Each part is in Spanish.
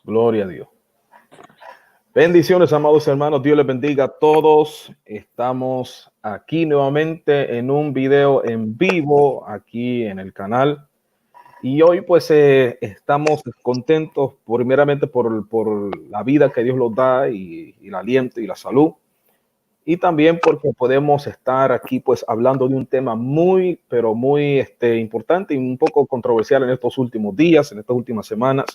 Gloria a Dios. Bendiciones, amados hermanos. Dios les bendiga a todos. Estamos aquí nuevamente en un video en vivo aquí en el canal. Y hoy pues estamos contentos primeramente por la vida que Dios nos da y el aliento y la salud. Y también porque podemos estar aquí pues hablando de un tema muy, pero muy importante y un poco controversial en estos últimos días, en estas últimas semanas.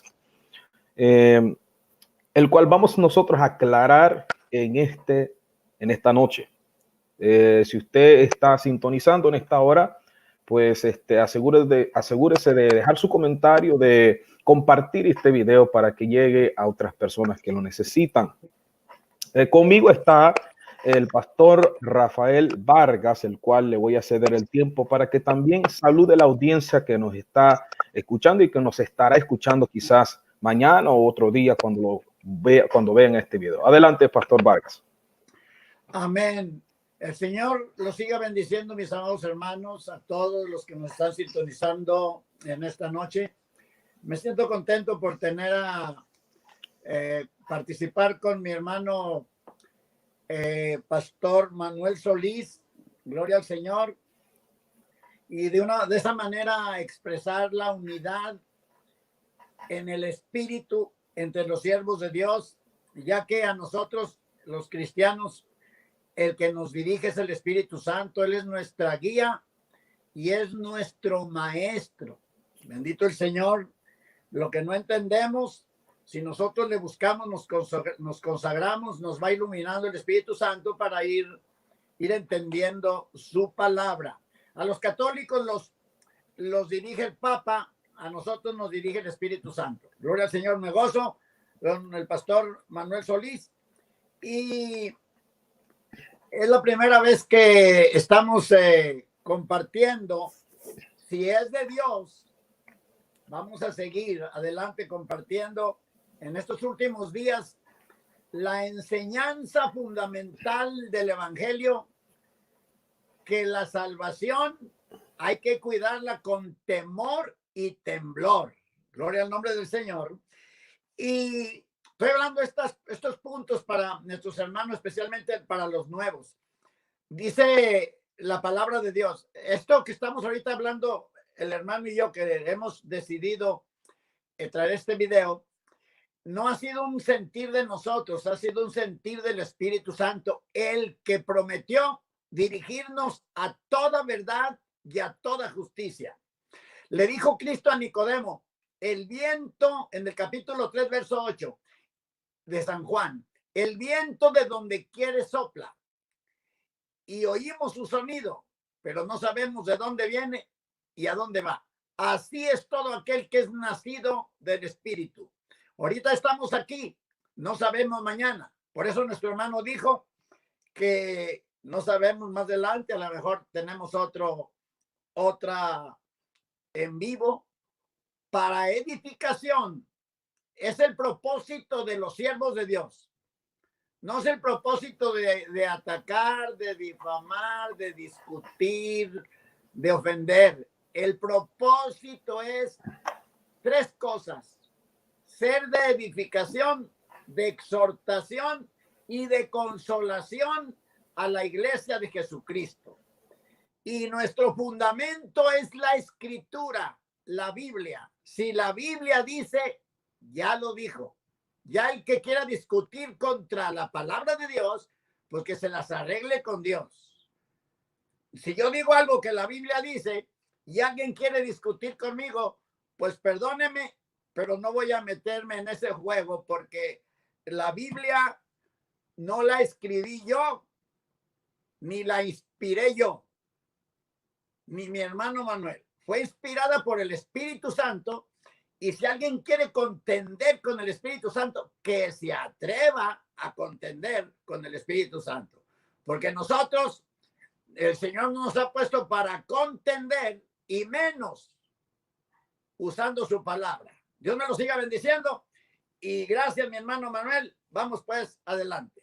El cual vamos nosotros a aclarar en esta noche. Si usted está sintonizando en esta hora, pues asegúrese de dejar su comentario, de compartir este video para que llegue a otras personas que lo necesitan. Conmigo está el pastor Rafael Vargas, el cual le voy a ceder el tiempo para que también salude la audiencia que nos está escuchando y que nos estará escuchando quizás mañana o otro día cuando vean este video. Adelante, pastor Vargas. Amén. El Señor los siga bendiciendo, mis amados hermanos, a todos los que nos están sintonizando en esta noche. Me siento contento por tener a participar con mi hermano pastor Manuel Solís, gloria al Señor, y de esa manera expresar la unidad en el espíritu entre los siervos de Dios, ya que a nosotros los cristianos el que nos dirige es el Espíritu Santo. Él es nuestra guía y es nuestro maestro. Bendito el Señor. Lo que no entendemos, si nosotros le buscamos, nos consagramos, nos va iluminando el Espíritu Santo para ir entendiendo su palabra. A los católicos los dirige el Papa, a nosotros nos dirige el Espíritu Santo. Gloria al Señor. Me gozo con el pastor Manuel Solís y es la primera vez que estamos compartiendo. Si es de Dios, vamos a seguir adelante compartiendo en estos últimos días la enseñanza fundamental del Evangelio, que la salvación hay que cuidarla con temor y temblor. Gloria al nombre del Señor. Y estoy hablando estos puntos para nuestros hermanos, especialmente para los nuevos. Dice la palabra de Dios. Esto que estamos ahorita hablando, el hermano y yo, que hemos decidido traer este video, no ha sido un sentir de nosotros, ha sido un sentir del Espíritu Santo, el que prometió dirigirnos a toda verdad y a toda justicia. Le dijo Cristo a Nicodemo, el viento, en el capítulo 3, verso 8 de San Juan, el viento de donde quiere sopla y oímos su sonido, pero no sabemos de dónde viene y a dónde va. Así es todo aquel que es nacido del Espíritu. Ahorita estamos aquí, no sabemos mañana. Por eso nuestro hermano dijo que no sabemos más adelante, a lo mejor tenemos otra en vivo para edificación. Es el propósito de los siervos de Dios. No es el propósito de atacar, de difamar, de discutir, de ofender. El propósito es tres cosas: ser de edificación, de exhortación y de consolación a la iglesia de Jesucristo. Y nuestro fundamento es la Escritura, la Biblia. Si la Biblia dice, ya lo dijo. Ya el que quiera discutir contra la palabra de Dios, pues que se las arregle con Dios. Si yo digo algo que la Biblia dice y alguien quiere discutir conmigo, pues perdóneme, pero no voy a meterme en ese juego, porque la Biblia no la escribí yo, ni la inspiré yo, ni mi hermano Manuel. Fue inspirada por el Espíritu Santo. Y si alguien quiere contender con el Espíritu Santo, que se atreva a contender con el Espíritu Santo. Porque nosotros, el Señor nos ha puesto para contender, y menos usando su palabra. Dios me lo siga bendiciendo. Y gracias, mi hermano Manuel. Vamos pues adelante.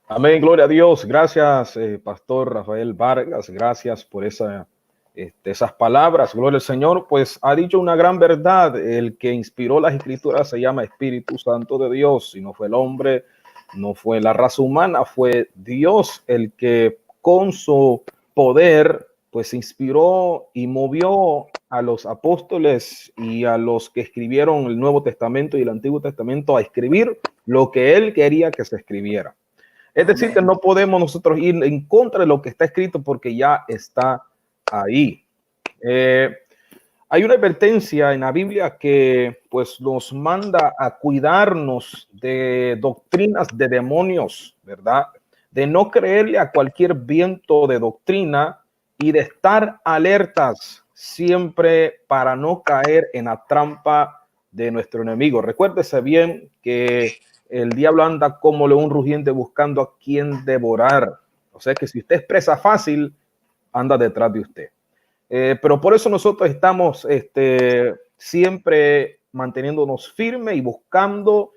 Amén, gloria a Dios. Gracias, pastor Rafael Vargas. Gracias por esa esas palabras, gloria al Señor, pues ha dicho una gran verdad. El que inspiró las escrituras se llama Espíritu Santo de Dios, y no fue el hombre, no fue la raza humana, fue Dios el que con su poder pues inspiró y movió a los apóstoles y a los que escribieron el Nuevo Testamento y el Antiguo Testamento a escribir lo que él quería que se escribiera. Es decir, que no podemos nosotros ir en contra de lo que está escrito porque ya está ahí. Hay una advertencia en la Biblia que pues nos manda a cuidarnos de doctrinas de demonios, ¿verdad? De no creerle a cualquier viento de doctrina y de estar alertas siempre para no caer en la trampa de nuestro enemigo. Recuérdese bien que el diablo anda como león rugiente buscando a quien devorar. O sea que si usted es presa fácil, anda detrás de usted. Pero por eso nosotros estamos siempre manteniéndonos firmes y buscando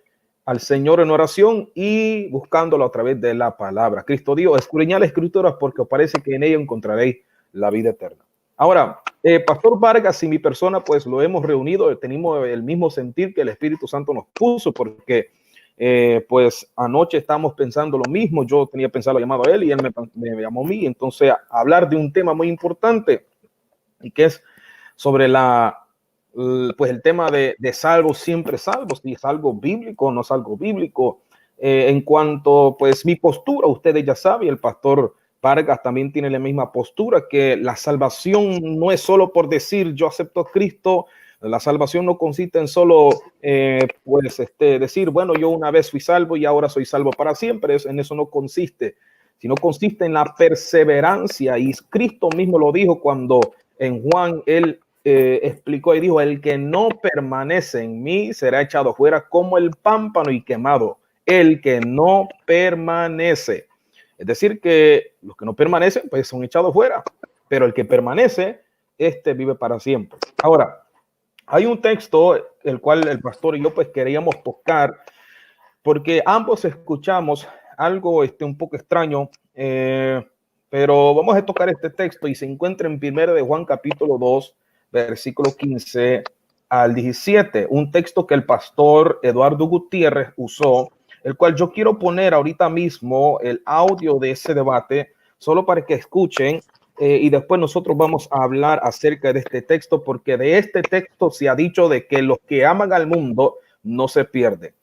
al Señor en oración y buscándolo a través de la palabra. Cristo dijo, escudriñad las escrituras porque os parece que en ella encontraréis la vida eterna. Ahora, Pastor Vargas y mi persona, pues lo hemos reunido, tenemos el mismo sentir que el Espíritu Santo nos puso, porque pues anoche estábamos pensando lo mismo. Yo tenía pensado llamado a él y él me llamó a mí. Entonces, a hablar de un tema muy importante, y que es sobre pues el tema de salvos, siempre salvos, si es algo bíblico o no es algo bíblico. En cuanto, pues, mi postura, ustedes ya saben, el pastor Vargas también tiene la misma postura, que la salvación no es solo por decir yo acepto a Cristo. La salvación no consiste en solo pues decir, bueno, yo una vez fui salvo y ahora soy salvo para siempre. En eso no consiste, sino consiste en la perseverancia. Y Cristo mismo lo dijo cuando en Juan él explicó y dijo, el que no permanece en mí será echado fuera como el pámpano y quemado. El que no permanece. Es decir, que los que no permanecen pues son echados fuera, pero el que permanece, vive para siempre. Ahora, hay un texto el cual el pastor y yo pues queríamos tocar, porque ambos escuchamos algo un poco extraño, pero vamos a tocar este texto y se encuentra en 1 de Juan capítulo 2, versículo 15 al 17, un texto que el pastor Eduardo Gutiérrez usó, el cual yo quiero poner ahorita mismo el audio de ese debate, solo para que escuchen, y después nosotros vamos a hablar acerca de este texto, porque de este texto se ha dicho de que los que aman al mundo no se pierden.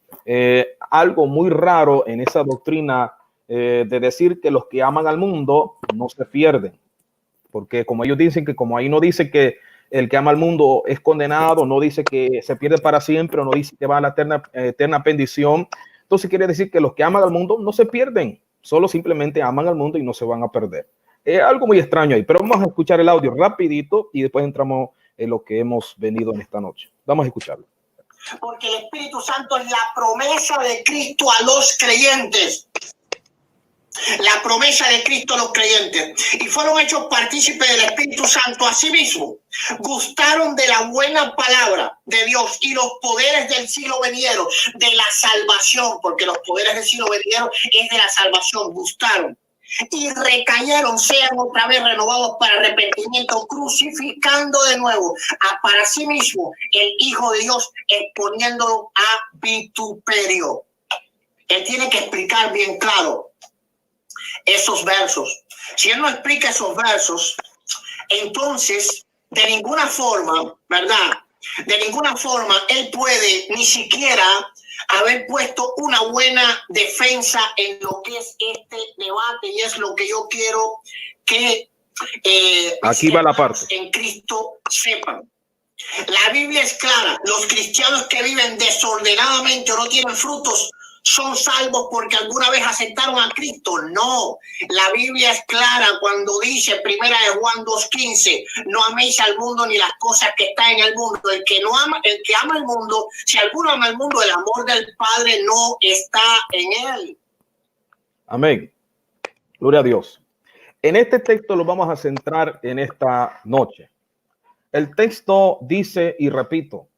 Algo muy raro en esa doctrina de decir que los que aman al mundo no se pierden, porque como ellos dicen que como ahí no dice que el que ama al mundo es condenado, no dice que se pierde para siempre, o no dice que va a la eterna bendición, entonces quiere decir que los que aman al mundo no se pierden, solo simplemente aman al mundo y no se van a perder. Algo muy extraño ahí, pero vamos a escuchar el audio rapidito y después entramos en lo que hemos venido en esta noche. Vamos a escucharlo. Porque el Espíritu Santo es la promesa de Cristo a los creyentes. La promesa de Cristo a los creyentes. Y fueron hechos partícipes del Espíritu Santo a sí mismo. Gustaron de la buena palabra de Dios y los poderes del siglo venidero, de la salvación, porque los poderes del siglo venidero es de la salvación. Gustaron. Y recayeron, sean otra vez renovados para arrepentimiento, crucificando de nuevo para sí mismo el Hijo de Dios, exponiéndolo a vituperio. Él tiene que explicar bien claro esos versos. Si él no explica esos versos, entonces de ninguna forma, ¿verdad? De ninguna forma él puede ni siquiera haber puesto una buena defensa en lo que es este debate, y es lo que yo quiero que aquí va la parte en Cristo sepan. La Biblia es clara: los cristianos que viven desordenadamente o no tienen frutos son salvos porque alguna vez aceptaron a Cristo. No, la Biblia es clara cuando dice, 1 de Juan 2:15, no améis al mundo ni las cosas que están en el mundo. El que ama el mundo, si alguno ama el mundo, el amor del Padre no está en él. Amén. Gloria a Dios. En este texto lo vamos a centrar en esta noche. El texto dice, y repito,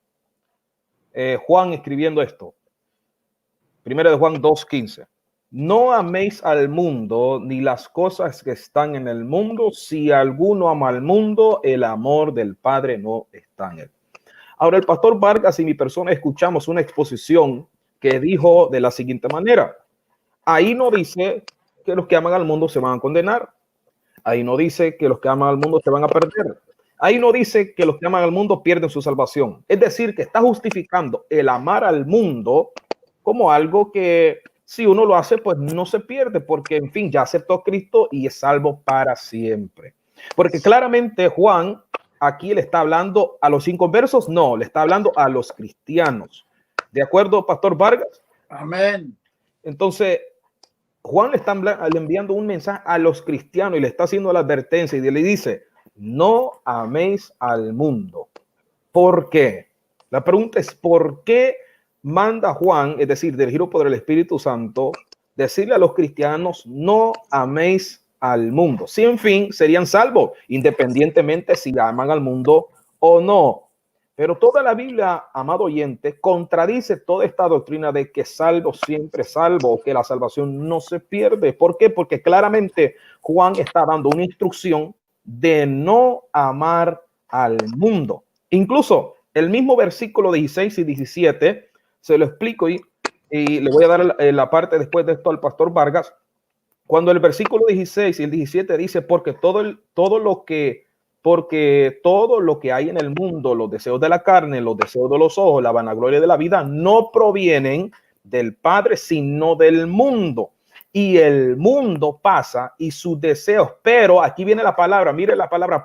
Juan escribiendo esto, 1 de Juan 2:15. no améis al mundo ni las cosas que están en el mundo. Si alguno ama al mundo, el amor del Padre no está en él. Ahora, el pastor Vargas y mi persona escuchamos una exposición que dijo de la siguiente manera. Ahí no dice que los que aman al mundo se van a condenar. Ahí no dice que los que aman al mundo se van a perder. Ahí no dice que los que aman al mundo pierden su salvación. Es decir, que está justificando el amar al mundo como algo que si uno lo hace, pues no se pierde, porque en fin, ya aceptó a Cristo y es salvo para siempre. Porque claramente Juan aquí le está hablando a los inconversos, no, le está hablando a los cristianos. ¿De acuerdo, Pastor Vargas? Amén. Entonces, Juan le está enviando un mensaje a los cristianos y le está haciendo la advertencia y le dice, no améis al mundo. ¿Por qué? La pregunta es, ¿por qué manda Juan, es decir, dirigido por el Espíritu Santo, decirle a los cristianos, no améis al mundo? Si en fin, serían salvos, independientemente si aman al mundo o no. Pero toda la Biblia, amado oyente, contradice toda esta doctrina de que salvo siempre salvo, o que la salvación no se pierde. ¿Por qué? Porque claramente Juan está dando una instrucción de no amar al mundo. Incluso el mismo versículo 16 y 17, se lo explico y le voy a dar la parte después de esto al pastor Vargas. Cuando el versículo 16 y el 17 dice, porque todo lo que hay en el mundo, los deseos de la carne, los deseos de los ojos, la vanagloria de la vida, no provienen del Padre, sino del mundo. Y el mundo pasa y sus deseos, pero aquí viene la palabra, mire la palabra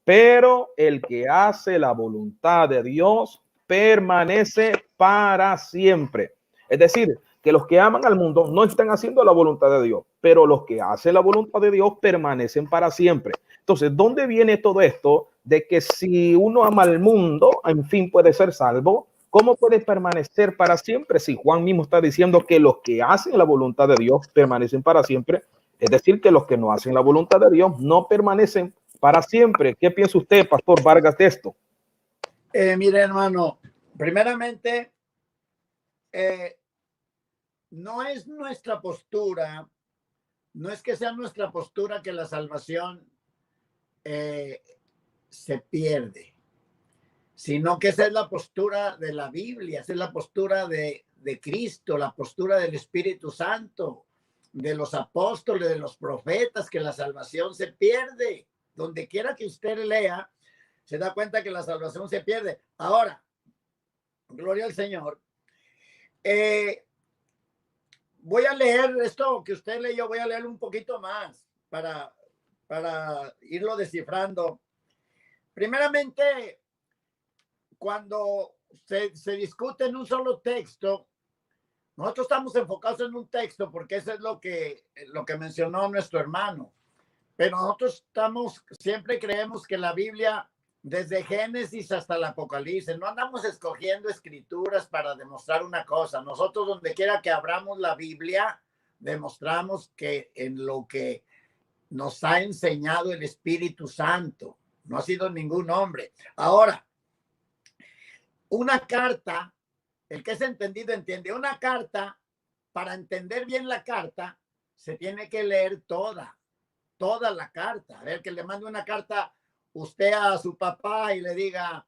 pero el que hace la voluntad de Dios permanece para siempre. Es decir, que los que aman al mundo no están haciendo la voluntad de Dios, pero los que hacen la voluntad de Dios permanecen para siempre. Entonces, ¿dónde viene todo esto de que si uno ama al mundo, en fin, puede ser salvo? ¿Cómo puede permanecer para siempre? Si Juan mismo está diciendo que los que hacen la voluntad de Dios permanecen para siempre, es decir, que los que no hacen la voluntad de Dios no permanecen para siempre. ¿Qué piensa usted, Pastor Vargas, de esto? Mire, hermano, primeramente, no es nuestra postura, no es que sea nuestra postura que la salvación se pierde, sino que esa es la postura de la Biblia, esa es la postura de Cristo, la postura del Espíritu Santo, de los apóstoles, de los profetas, que la salvación se pierde. Donde quiera que usted lea, se da cuenta que la salvación se pierde. Ahora, gloria al Señor. Voy a leer esto que usted leyó, voy a leer un poquito más para irlo descifrando. Primeramente, cuando se discute en un solo texto, nosotros estamos enfocados en un texto porque eso es lo que mencionó nuestro hermano. Pero nosotros siempre creemos que la Biblia, desde Génesis hasta el Apocalipsis, no andamos escogiendo escrituras para demostrar una cosa. Nosotros, donde quiera que abramos la Biblia, demostramos que en lo que nos ha enseñado el Espíritu Santo, no ha sido ningún hombre. Ahora, una carta, el que es entendido entiende. Una carta, para entender bien la carta, se tiene que leer toda la carta. A ver, que le mande una carta usted a su papá y le diga,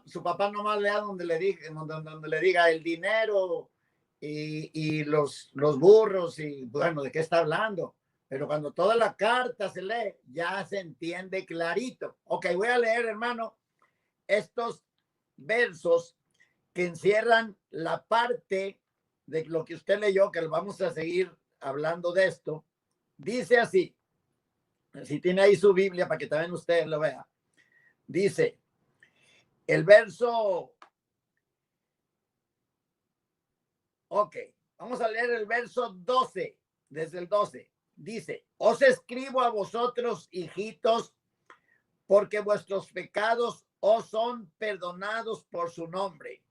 su papá nomás lea donde le diga el dinero y los burros y bueno, ¿de qué está hablando? Pero cuando toda la carta se lee, ya se entiende clarito. Ok, voy a leer, hermano, estos versos que encierran la parte de lo que usted leyó, que vamos a seguir hablando de esto. Dice así, si tiene ahí su Biblia para que también usted lo vea. Dice, el verso, ok, vamos a leer el verso 12, desde el 12. Dice, os escribo a vosotros, hijitos, porque vuestros pecados os son perdonados por su nombre,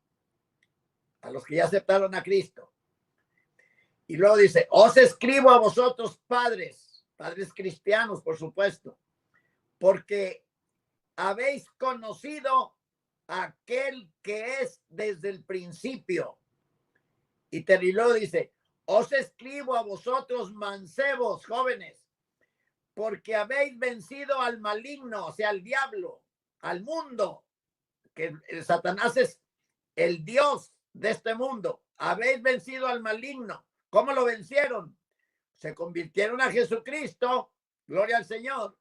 a los que ya aceptaron a Cristo. Y luego dice, os escribo a vosotros, padres cristianos, por supuesto, porque habéis conocido a aquel que es desde el principio. Y luego dice, os escribo a vosotros mancebos, jóvenes, porque habéis vencido al maligno, o sea, al diablo, al mundo, que Satanás es el Dios de este mundo. Habéis vencido al maligno. ¿Cómo lo vencieron? Se convirtieron a Jesucristo, gloria al Señor,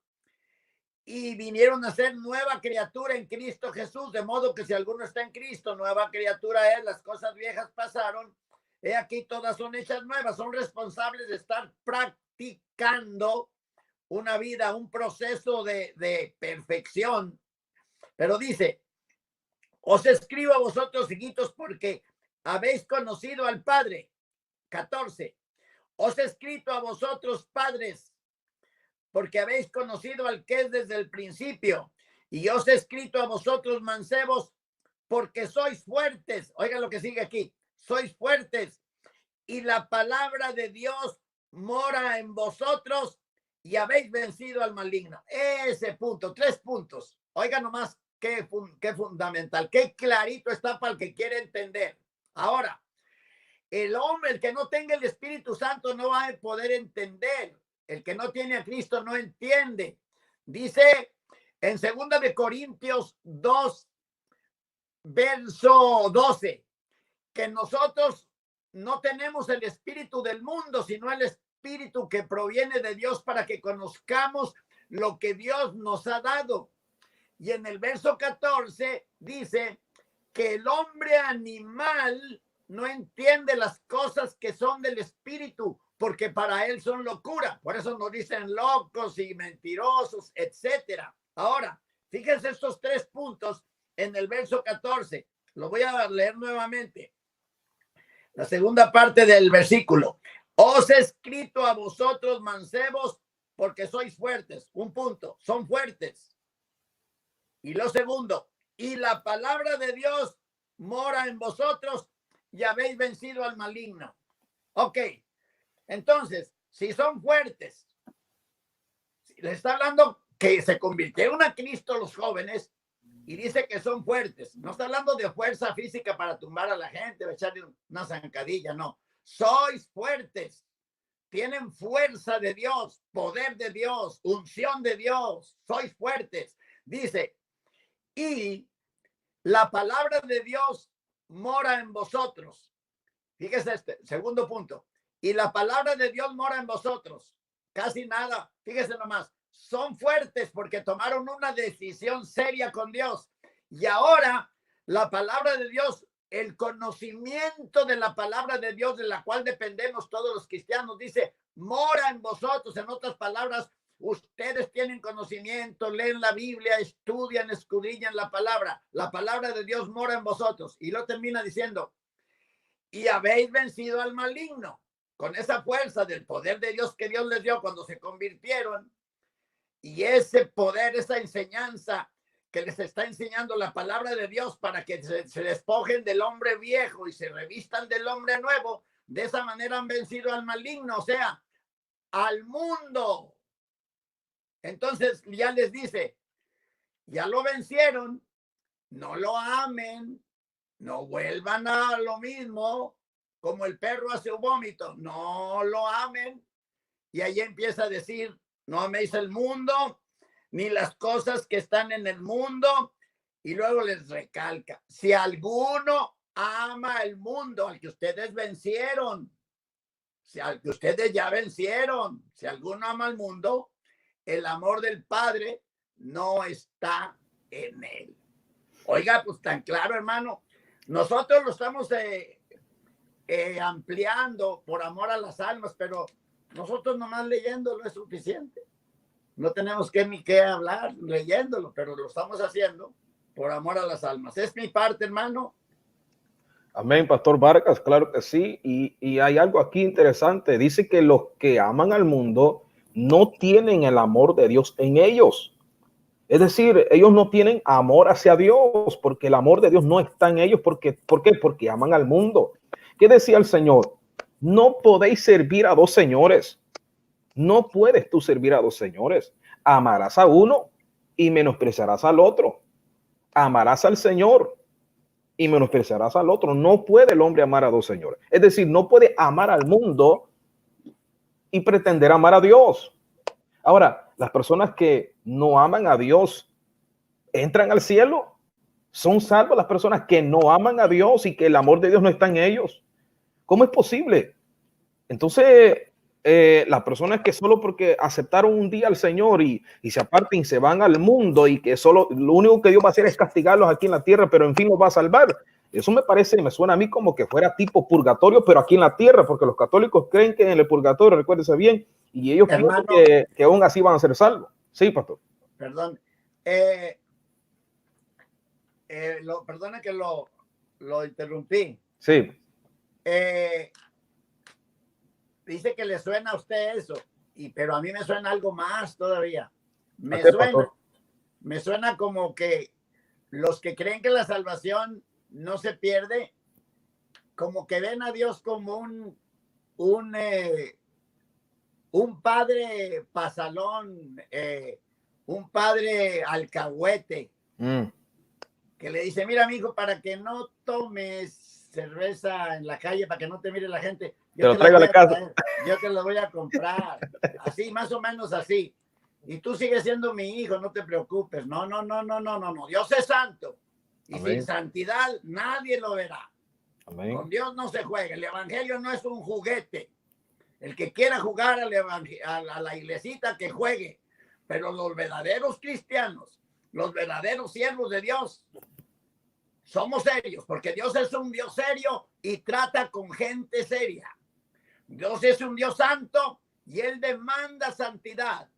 y vinieron a ser nueva criatura en Cristo Jesús, de modo que si alguno está en Cristo, nueva criatura es, las cosas viejas pasaron, he aquí todas son hechas nuevas, son responsables de estar practicando una vida, un proceso de perfección. Pero dice, os escribo a vosotros, hijitos, porque habéis conocido al Padre. 14. Os he escrito a vosotros, padres, porque habéis conocido al que es desde el principio. Y os he escrito a vosotros, mancebos, porque sois fuertes. Oigan lo que sigue aquí. Sois fuertes. Y la palabra de Dios mora en vosotros y habéis vencido al maligno. Ese punto, 3 puntos. Oigan nomás qué fundamental, qué clarito está para el que quiere entender. Ahora, el hombre, el que no tenga el Espíritu Santo no va a poder entender. El que no tiene a Cristo no entiende. Dice en 2 de Corintios 2, verso 12, que nosotros no tenemos el espíritu del mundo, sino el espíritu que proviene de Dios para que conozcamos lo que Dios nos ha dado. Y en el verso 14 dice que el hombre animal no entiende las cosas que son del espíritu, porque para él son locura. Por eso nos dicen locos y mentirosos, etcétera. Ahora, fíjense estos 3 puntos en el verso 14. Lo voy a leer nuevamente. La segunda parte del versículo. Os he escrito a vosotros, mancebos, porque sois fuertes. Un punto, son fuertes. Y lo segundo, y la palabra de Dios mora en vosotros y habéis vencido al maligno. Ok, entonces, si son fuertes, si les está hablando que se convirtieron a Cristo los jóvenes y dice que son fuertes, no está hablando de fuerza física para tumbar a la gente o echarle una zancadilla, no. Sois fuertes, tienen fuerza de Dios, poder de Dios, unción de Dios, sois fuertes. Dice, y la palabra de Dios mora en vosotros. Fíjese este, segundo punto. Y la palabra de Dios mora en vosotros. Casi nada. Fíjese nomás. Son fuertes porque tomaron una decisión seria con Dios. Y ahora la palabra de Dios, el conocimiento de la palabra de Dios, de la cual dependemos todos los cristianos, dice, mora en vosotros. En otras palabras, ustedes tienen conocimiento, leen la Biblia, estudian, escudriñan la palabra. La palabra de Dios mora en vosotros. Y lo termina diciendo, y habéis vencido al maligno. Con esa fuerza del poder de Dios que Dios les dio cuando se convirtieron. Y ese poder, esa enseñanza que les está enseñando la palabra de Dios para que se despojen del hombre viejo y se revistan del hombre nuevo. De esa manera han vencido al maligno, o sea, al mundo. Entonces ya les dice, ya lo vencieron, no lo amen, no vuelvan a lo mismo, como el perro hace un vómito, no lo amen. Y ahí empieza a decir, no améis el mundo, ni las cosas que están en el mundo. Y luego les recalca, si alguno ama el mundo, al que ustedes vencieron, al que ustedes ya vencieron, si alguno ama el mundo, el amor del Padre no está en él. Oiga, pues tan claro, hermano. Nosotros lo estamos ampliando por amor a las almas, pero nosotros nomás leyéndolo es suficiente. No tenemos ni qué hablar leyéndolo, pero lo estamos haciendo por amor a las almas. Es mi parte, hermano. Amén, Pastor Vargas, claro que sí. Y hay algo aquí interesante. Dice que los que aman al mundo no tienen el amor de Dios en ellos. Es decir, ellos no tienen amor hacia Dios, porque el amor de Dios no está en ellos. ¿Por qué? Porque aman al mundo. ¿Qué decía el Señor? No podéis servir a 2 señores. No puedes tú servir a 2 señores. Amarás a uno y menospreciarás al otro. Amarás al Señor y menospreciarás al otro. No puede el hombre amar a dos señores. Es decir, no puede amar al mundo y pretender amar a Dios. Ahora, las personas que no aman a Dios entran al cielo. Son salvas las personas que no aman a Dios y que el amor de Dios no está en ellos. ¿Cómo es posible? Entonces, las personas que solo porque aceptaron un día al Señor y se aparten y se van al mundo y que solo lo único que Dios va a hacer es castigarlos aquí en la tierra, pero en fin los va a salvar. Eso me suena a mí como que fuera tipo purgatorio, pero aquí en la tierra, porque los católicos creen que en el purgatorio, recuérdese bien, y ellos Hermano, piensan que aún así van a ser salvos. Sí, pastor. Perdón. Perdona que lo interrumpí. Sí. Dice que le suena a usted eso, pero a mí me suena algo más todavía. Me suena como que los que creen que la salvación no se pierde, como que ven a Dios como un padre pasalón, un padre alcahuete, que le dice, mira, amigo, para que no tomes cerveza en la calle, para que no te mire la gente, yo te la voy a comprar. Así, más o menos así. Y tú sigues siendo mi hijo, no te preocupes. No. Dios es santo. Y amén, sin santidad nadie lo verá. Amén. Con Dios no se juega. El evangelio no es un juguete. El que quiera jugar a la iglesita, que juegue. Pero los verdaderos cristianos, los verdaderos siervos de Dios, somos serios, porque Dios es un Dios serio y trata con gente seria. Dios es un Dios santo y Él demanda santidad.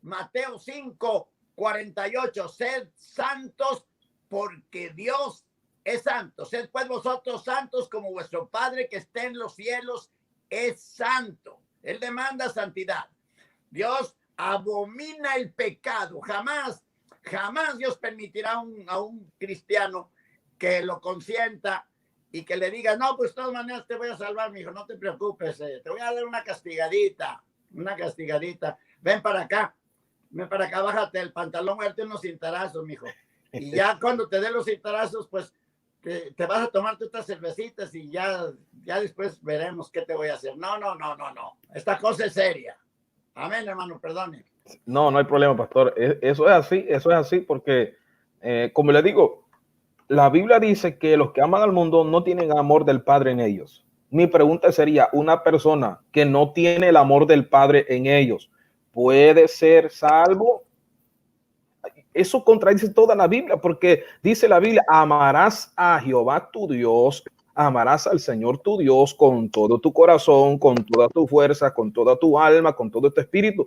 Mateo 5:48, sed santos porque Dios es santo. Sed pues vosotros santos como vuestro Padre que está en los cielos es santo. Él demanda santidad. Dios abomina el pecado. Jamás Dios permitirá a un cristiano que lo consienta y que le diga, no, pues de todas maneras te voy a salvar, mi hijo, no te preocupes, te voy a dar una castigadita. Ven para acá, bájate el pantalón, darte unos cintarazos, mijo. Y ya cuando te dé los cintarazos, pues te vas a tomarte otras cervecitas y ya después veremos qué te voy a hacer. No. Esta cosa es seria. Amén, hermano, perdone. No hay problema, pastor. Eso es así porque, como le digo, la Biblia dice que los que aman al mundo no tienen amor del Padre en ellos. Mi pregunta sería, una persona que no tiene el amor del Padre en ellos, ¿puede ser salvo? Eso contradice toda la Biblia, porque dice la Biblia, amarás a Jehová tu Dios, amarás al Señor tu Dios con todo tu corazón, con toda tu fuerza, con toda tu alma, con todo tu espíritu.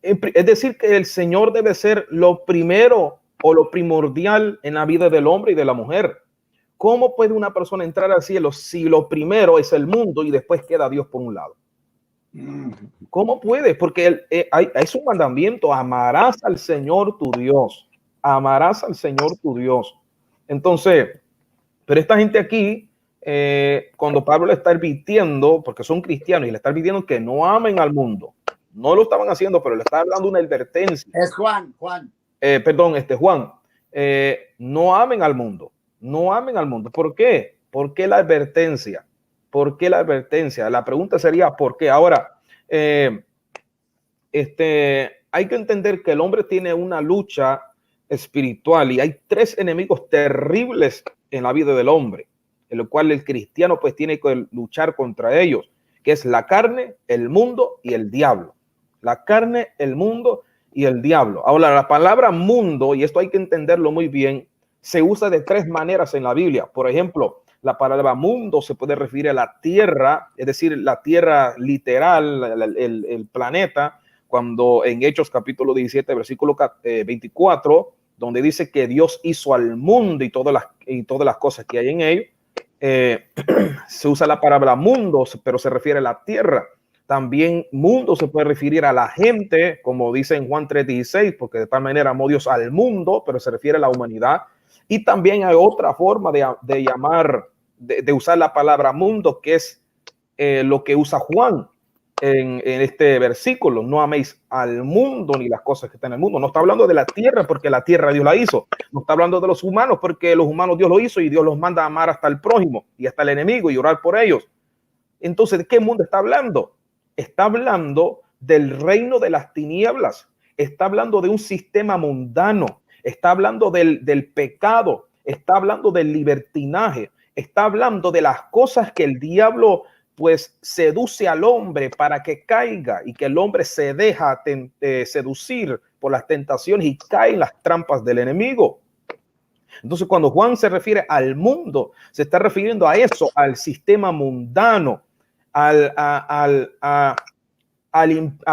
Es decir, que el Señor debe ser lo primero o lo primordial en la vida del hombre y de la mujer. ¿Cómo puede una persona entrar al cielo si lo primero es el mundo y después queda Dios por un lado? ¿Cómo puede? Porque es un mandamiento, amarás al Señor tu Dios, amarás al Señor tu Dios. Entonces, pero esta gente aquí, cuando Pablo le está advirtiendo, porque son cristianos y le está advirtiendo que no amen al mundo, no lo estaban haciendo, pero le está hablando una advertencia. Es Juan. Juan, no amen al mundo, no amen al mundo. ¿Por qué? ¿Por qué la advertencia? ¿Por qué la advertencia? La pregunta sería ¿por qué? Ahora, hay que entender que el hombre tiene una lucha espiritual y hay tres enemigos terribles en la vida del hombre, en lo cual el cristiano pues tiene que luchar contra ellos, que es la carne, el mundo y el diablo. La carne, el mundo y el diablo. Ahora, la palabra mundo, y esto hay que entenderlo muy bien, se usa de tres maneras en la Biblia. Por ejemplo, la palabra mundo se puede referir a la tierra, es decir, la tierra literal, el planeta, cuando en Hechos capítulo 17, versículo 24, donde dice que Dios hizo al mundo y todas las cosas que hay en ello, se usa la palabra mundo, pero se refiere a la tierra. También mundo se puede referir a la gente, como dice en Juan 3:16, porque de tal manera amó Dios al mundo, pero se refiere a la humanidad. Y también hay otra forma de llamar, de usar la palabra mundo, que es lo que usa Juan. en este versículo. No améis al mundo ni las cosas que están en el mundo. No está hablando de la tierra porque la tierra Dios la hizo. No está hablando de los humanos porque los humanos Dios lo hizo y Dios los manda a amar hasta el prójimo y hasta el enemigo y orar por ellos. Entonces, ¿de qué mundo está hablando? Está hablando del reino de las tinieblas. Está hablando de un sistema mundano. Está hablando del pecado. Está hablando del libertinaje. Está hablando de las cosas que el diablo pues seduce al hombre para que caiga y que el hombre se deja seducir por las tentaciones y cae en las trampas del enemigo. Entonces, cuando Juan se refiere al mundo, se está refiriendo a eso, al sistema mundano, al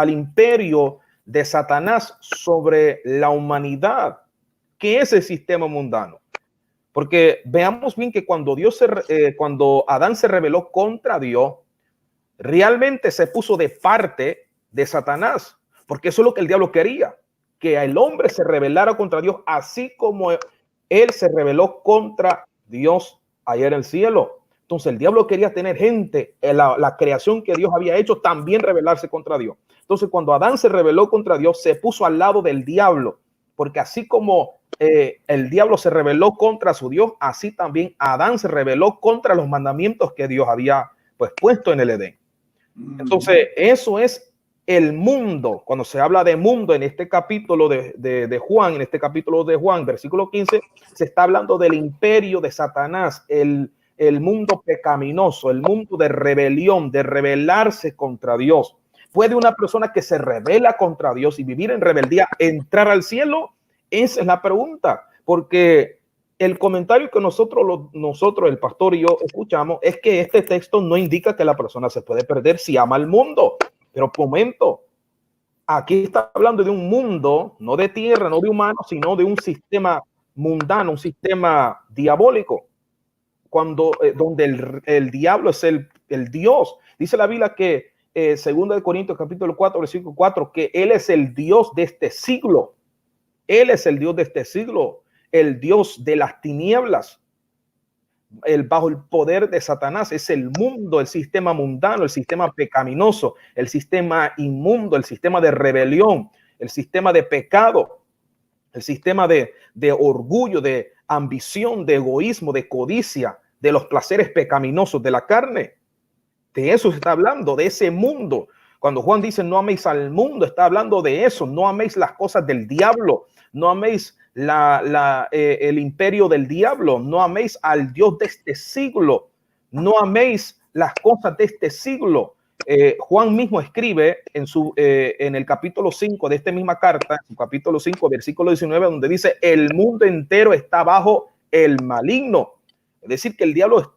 imperio de Satanás sobre la humanidad. ¿Qué es el sistema mundano? Porque veamos bien que cuando cuando Adán se rebeló contra Dios, realmente se puso de parte de Satanás, porque eso es lo que el diablo quería, que el hombre se rebelara contra Dios, así como él se rebeló contra Dios allá en el cielo. Entonces el diablo quería tener gente, la creación que Dios había hecho, también rebelarse contra Dios. Entonces cuando Adán se rebeló contra Dios, se puso al lado del diablo, porque así como el diablo se rebeló contra su Dios, así también Adán se rebeló contra los mandamientos que Dios había pues puesto en el Edén. Entonces eso es el mundo. Cuando se habla de mundo en este capítulo de Juan, en este capítulo de Juan, versículo 15, se está hablando del imperio de Satanás, el mundo pecaminoso, el mundo de rebelión, de rebelarse contra Dios. ¿Puede una persona que se rebela contra Dios y vivir en rebeldía entrar al cielo? Esa es la pregunta, porque el comentario que nosotros, el pastor y yo escuchamos, es que este texto no indica que la persona se puede perder si ama al mundo. Pero momento, aquí está hablando de un mundo, no de tierra, no de humanos, sino de un sistema mundano, un sistema diabólico, donde el diablo es el Dios. Dice la Biblia que, 2 Corintios capítulo 4, versículo 4, que él es el Dios de este siglo. Él es el Dios de este siglo, el Dios de las tinieblas, bajo el poder de Satanás. Es el mundo, el sistema mundano, el sistema pecaminoso, el sistema inmundo, el sistema de rebelión, el sistema de pecado, el sistema de orgullo, de ambición, de egoísmo, de codicia, de los placeres pecaminosos de la carne. De eso se está hablando, de ese mundo. Cuando Juan dice no améis al mundo, está hablando de eso. No améis las cosas del diablo, no améis el imperio del diablo, no améis al Dios de este siglo, no améis las cosas de este siglo. Juan mismo escribe en el capítulo 5 de esta misma carta, en su capítulo 5, versículo 19, donde dice: el mundo entero está bajo el maligno. Es decir, que el diablo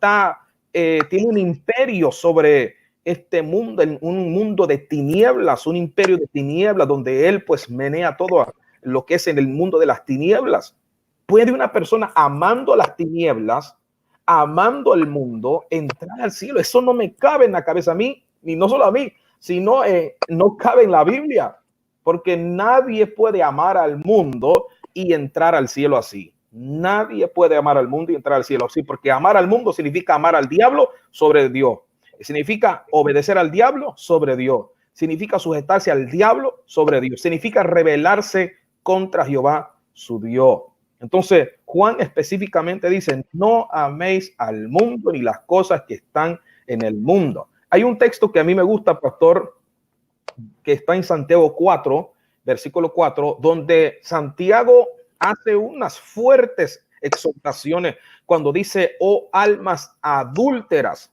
tiene un imperio sobre este mundo, un mundo de tinieblas, un imperio de tinieblas, donde él pues menea todo lo que es en el mundo de las tinieblas. ¿Puede una persona amando las tinieblas, amando el mundo, entrar al cielo? Eso no me cabe en la cabeza a mí, ni no solo a mí, sino no cabe en la Biblia, porque nadie puede amar al mundo y entrar al cielo así. Nadie puede amar al mundo y entrar al cielo así, porque amar al mundo significa amar al diablo sobre Dios. Significa obedecer al diablo sobre Dios. Significa sujetarse al diablo sobre Dios. Significa rebelarse contra Jehová su Dios. Entonces Juan específicamente dice: no améis al mundo ni las cosas que están en el mundo. Hay un texto que a mí me gusta, pastor, que está en Santiago 4, versículo 4, donde Santiago hace unas fuertes exhortaciones cuando dice: oh almas adúlteras,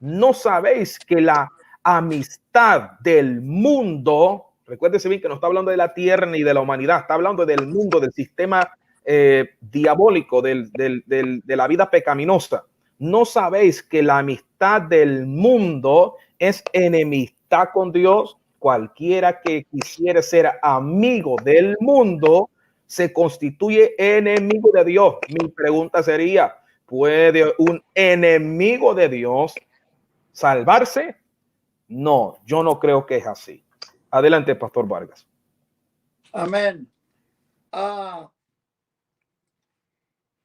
¿no sabéis que la amistad del mundo, recuérdese bien que no está hablando de la tierra ni de la humanidad, está hablando del mundo, del sistema diabólico, de la vida pecaminosa? ¿No sabéis que la amistad del mundo es enemistad con Dios? Cualquiera que quisiera ser amigo del mundo se constituye enemigo de Dios. Mi pregunta sería: ¿puede un enemigo de Dios salvarse? No, yo no creo que es así. Adelante, Pastor Vargas. Amén.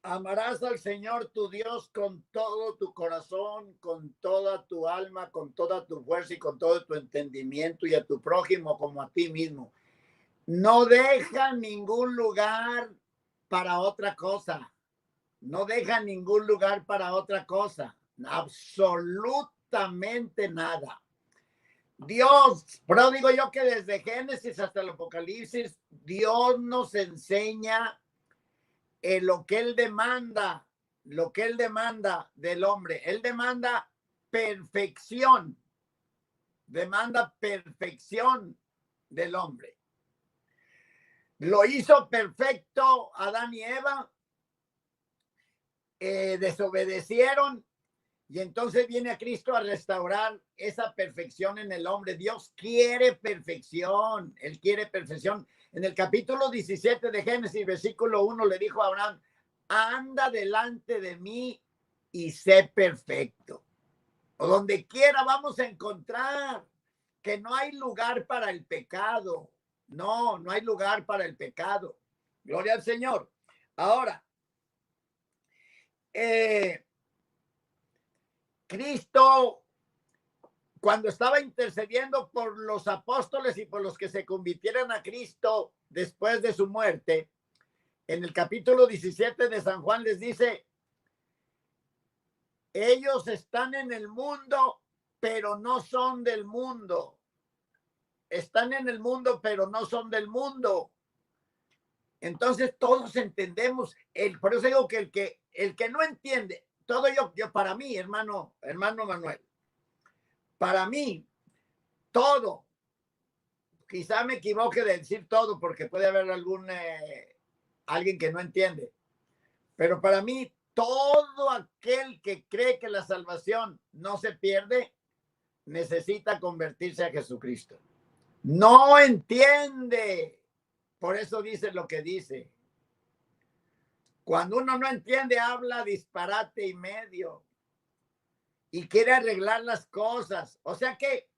Amarás al Señor tu Dios con todo tu corazón, con toda tu alma, con toda tu fuerza y con todo tu entendimiento, y a tu prójimo como a ti mismo. No deja ningún lugar para otra cosa. No deja ningún lugar para otra cosa. Absolutamente nada. Dios, pero digo yo que desde Génesis hasta el Apocalipsis, Dios nos enseña lo que Él demanda del hombre. Él demanda perfección del hombre. Lo hizo perfecto Adán y Eva, desobedecieron, y entonces viene a Cristo a restaurar esa perfección en el hombre. Dios quiere perfección, Él quiere perfección. En el capítulo 17 de Génesis, versículo 1, le dijo a Abraham: anda delante de mí y sé perfecto. O donde quiera vamos a encontrar que no hay lugar para el pecado. No hay lugar para el pecado. Gloria al Señor. Ahora, Cristo, cuando estaba intercediendo por los apóstoles y por los que se convirtieran a Cristo después de su muerte, en el capítulo 17 de San Juan les dice: ellos están en el mundo, pero no son del mundo. Están en el mundo, pero no son del mundo. Entonces todos entendemos, por eso digo que el que no entiende, todo yo para mí, hermano Manuel, para mí, todo, quizá me equivoque de decir todo, porque puede haber alguien que no entiende, pero para mí, todo aquel que cree que la salvación no se pierde, necesita convertirse a Jesucristo. No entiende, por eso dice lo que dice. Cuando uno no entiende, habla disparate y medio y quiere arreglar las cosas. O sea que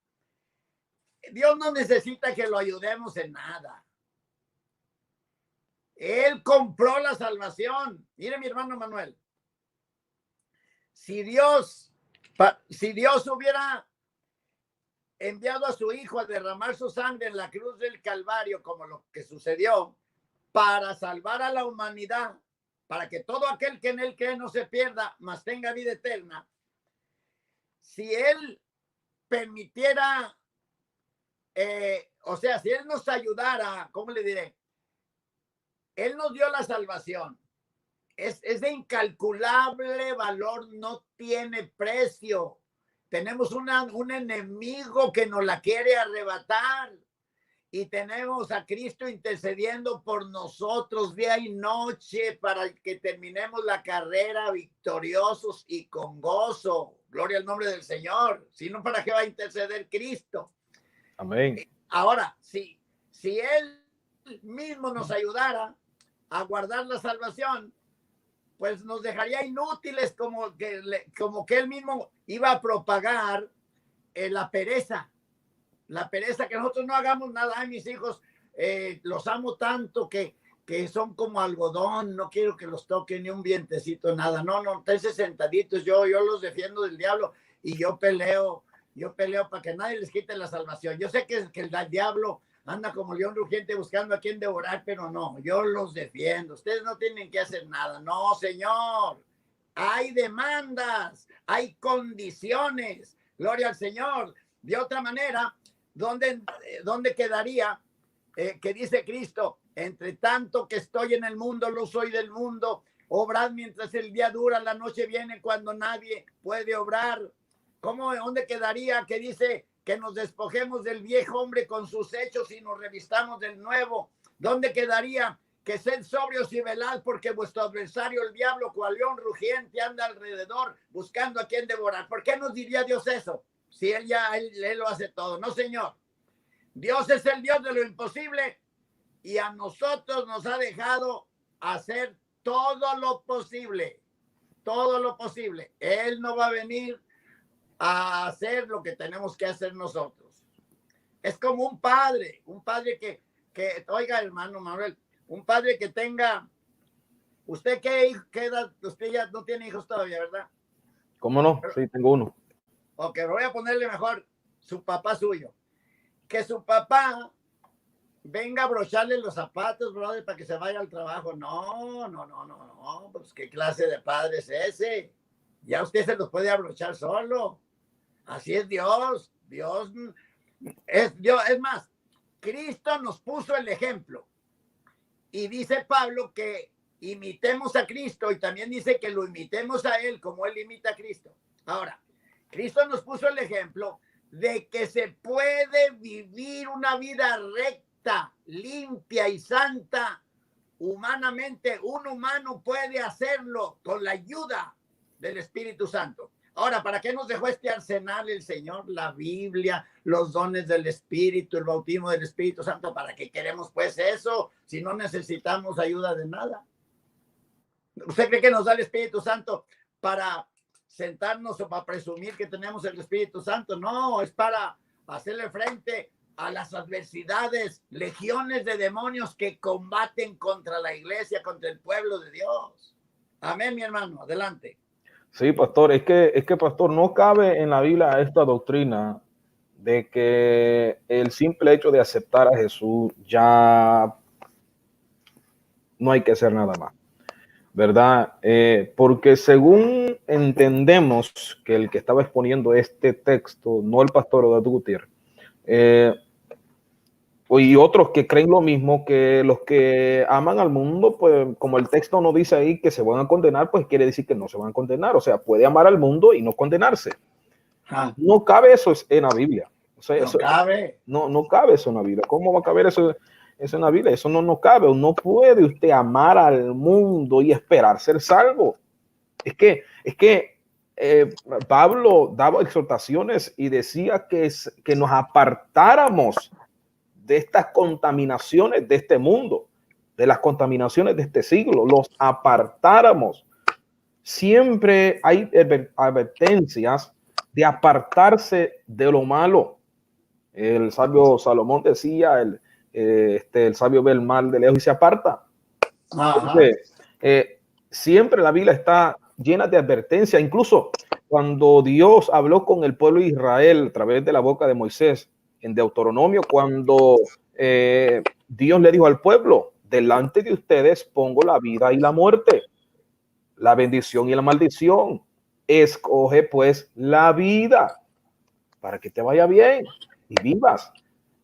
Dios no necesita que lo ayudemos en nada. Él compró la salvación. Mire, mi hermano Manuel, si Dios hubiera enviado a su hijo a derramar su sangre en la cruz del Calvario, como lo que sucedió, para salvar a la humanidad, para que todo aquel que en él cree no se pierda, mas tenga vida eterna, si él permitiera, si él nos ayudara, ¿cómo le diré? Él nos dio la salvación. Es de incalculable valor, no tiene precio. Tenemos un enemigo que nos la quiere arrebatar, y tenemos a Cristo intercediendo por nosotros día y noche para que terminemos la carrera victoriosos y con gozo. Gloria al nombre del Señor. Si no, ¿para qué va a interceder Cristo? Amén. Ahora, si Él mismo nos ayudara a guardar la salvación, pues nos dejaría inútiles, como que Él mismo iba a propagar la pereza, que nosotros no hagamos nada. Ay, mis hijos, los amo tanto que son como algodón, no quiero que los toque ni un vientecito, nada. No, estén sentaditos, yo los defiendo del diablo, y yo peleo para que nadie les quite la salvación. Yo sé que el diablo anda como león rugiente buscando a quien devorar, pero no, yo los defiendo. Ustedes no tienen que hacer nada. No, Señor. Hay demandas, hay condiciones. Gloria al Señor. De otra manera, ¿dónde quedaría que dice Cristo: entre tanto que estoy en el mundo, lo soy del mundo? Obrad mientras el día dura, la noche viene cuando nadie puede obrar. ¿Dónde quedaría que dice que nos despojemos del viejo hombre con sus hechos y nos revistamos del nuevo? ¿Dónde quedaría que sed sobrios y velad, porque vuestro adversario el diablo, cual león rugiente, anda alrededor buscando a quien devorar? ¿Por qué nos diría Dios eso? Si él lo hace todo. No, Señor. Dios es el Dios de lo imposible, y a nosotros nos ha dejado hacer todo lo posible. Todo lo posible. Él no va a venir a hacer lo que tenemos que hacer nosotros. Es como un padre que oiga, hermano Manuel, un padre que tenga ¿Usted qué edad? Usted ya no tiene hijos todavía, ¿verdad? ¿Cómo no? Sí, tengo uno. Ok, voy a ponerle mejor su papá suyo. Que su papá venga a brocharle los zapatos, brother, para que se vaya al trabajo. No. Pues qué clase de padre es ese. Ya usted se los puede abrochar solo. Así es Dios. Dios. Es más, Cristo nos puso el ejemplo. Y dice Pablo que imitemos a Cristo y también dice que lo imitemos a Él como Él imita a Cristo. Ahora, Cristo nos puso el ejemplo de que se puede vivir una vida recta, limpia y santa humanamente. Un humano puede hacerlo con la ayuda del Espíritu Santo. Ahora, ¿para qué nos dejó este arsenal el Señor? La Biblia, los dones del Espíritu, el bautismo del Espíritu Santo. ¿Para qué queremos pues eso si no necesitamos ayuda de nada? ¿Usted cree que nos da el Espíritu Santo para sentarnos o para presumir que tenemos el Espíritu Santo? No, es para hacerle frente a las adversidades, legiones de demonios que combaten contra la iglesia, contra el pueblo de Dios. Amén, mi hermano. Adelante. Sí, pastor, es que, pastor, no cabe en la Biblia esta doctrina de que el simple hecho de aceptar a Jesús ya no hay que hacer nada más, ¿verdad? Porque según entendemos que el que estaba exponiendo este texto, no el pastor Eduardo Gutiérrez, y otros que creen lo mismo, que los que aman al mundo, pues como el texto no dice ahí que se van a condenar, pues quiere decir que no se van a condenar. O sea, puede amar al mundo y no condenarse. No cabe eso en la Biblia. O sea, no cabe. No cabe eso en la Biblia. ¿Cómo va a caber eso en la Biblia? Eso no cabe. No puede usted amar al mundo y esperar ser salvo. Es que Pablo daba exhortaciones y decía que nos apartáramos de estas contaminaciones de este mundo, de las contaminaciones de este siglo, los apartáramos. Siempre hay advertencias de apartarse de lo malo. El sabio Salomón decía, el sabio ve el mal de lejos y se aparta. Entonces, siempre la Biblia está llena de advertencias. Incluso cuando Dios habló con el pueblo de Israel a través de la boca de Moisés, en Deuteronomio, cuando Dios le dijo al pueblo, delante de ustedes pongo la vida y la muerte, la bendición y la maldición. Escoge pues la vida para que te vaya bien y vivas.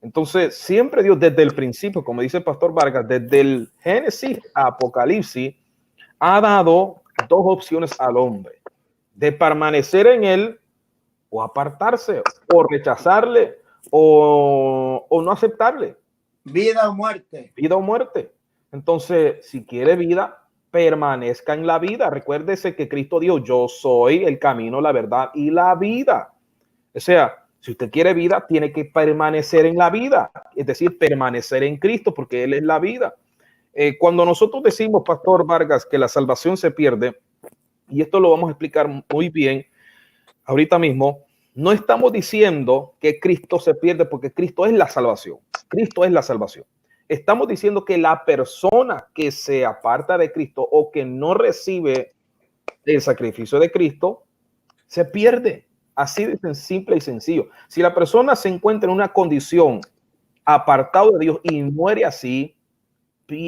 Entonces, siempre Dios desde el principio, como dice el pastor Vargas, desde el Génesis a Apocalipsis, ha dado dos opciones al hombre, de permanecer en él o apartarse o rechazarle o no aceptarle. Vida o muerte. Vida o muerte. Entonces, si quiere vida, permanezca en la vida. Recuérdese que Cristo dijo, yo soy el camino, la verdad y la vida. O sea, si usted quiere vida, tiene que permanecer en la vida. Es decir, permanecer en Cristo, porque Él es la vida. Cuando nosotros decimos, pastor Vargas, que la salvación se pierde, y esto lo vamos a explicar muy bien ahorita mismo, no estamos diciendo que Cristo se pierde porque Cristo es la salvación. Cristo es la salvación. Estamos diciendo que la persona que se aparta de Cristo o que no recibe el sacrificio de Cristo se pierde. Así de simple y sencillo. Si la persona se encuentra en una condición apartado de Dios y muere así,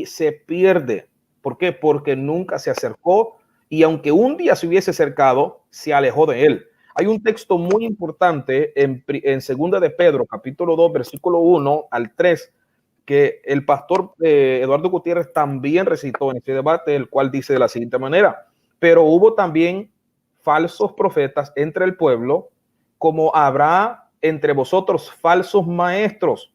se pierde. ¿Por qué? Porque nunca se acercó y aunque un día se hubiese acercado, se alejó de él. Hay un texto muy importante en Segunda de Pedro, capítulo 2, versículo 1 al 3, que el pastor Eduardo Gutiérrez también recitó en este debate, el cual dice de la siguiente manera: pero hubo también falsos profetas entre el pueblo, como habrá entre vosotros falsos maestros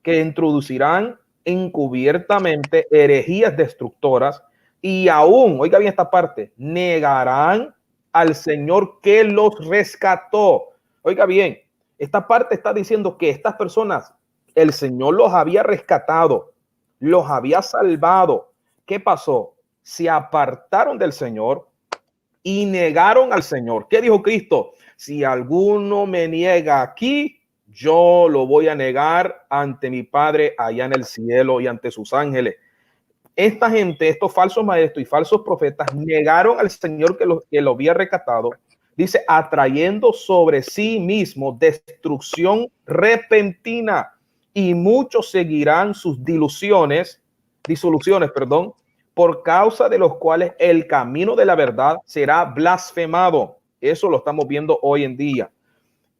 que introducirán encubiertamente herejías destructoras y aún, oiga bien esta parte, negarán al Señor que los rescató. Oiga bien, esta parte está diciendo que estas personas, el Señor los había rescatado, los había salvado. ¿Qué pasó? Se apartaron del Señor y negaron al Señor. ¿Qué dijo Cristo? Si alguno me niega aquí, yo lo voy a negar ante mi Padre allá en el cielo y ante sus ángeles. esta gente, estos falsos maestros y falsos profetas, negaron al Señor que lo había rescatado. Dice, atrayendo sobre sí mismo destrucción repentina, y muchos seguirán sus disoluciones, perdón, por causa de los cuales el camino de la verdad será blasfemado. Eso lo estamos viendo hoy en día.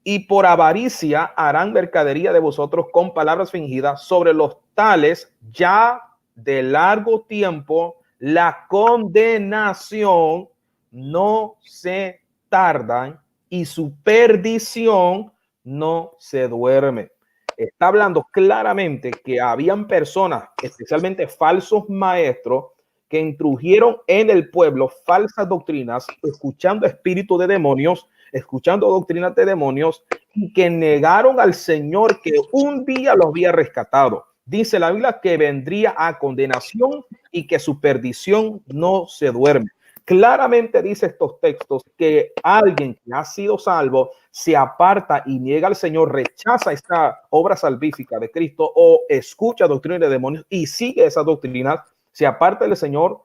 Y por avaricia harán mercadería de vosotros con palabras fingidas. Sobre los tales ya de largo tiempo la condenación no se tardan y su perdición no se duerme. Está hablando claramente que habían personas, especialmente falsos maestros, que introdujeron en el pueblo falsas doctrinas, escuchando espíritus de demonios, escuchando doctrinas de demonios, y que negaron al Señor que un día los había rescatado. Dice la Biblia que vendría a condenación y que su perdición no se duerme. Claramente dice estos textos que alguien que ha sido salvo se aparta y niega al Señor, rechaza esta obra salvífica de Cristo o escucha doctrina de demonios y sigue esa doctrina, se aparta del Señor,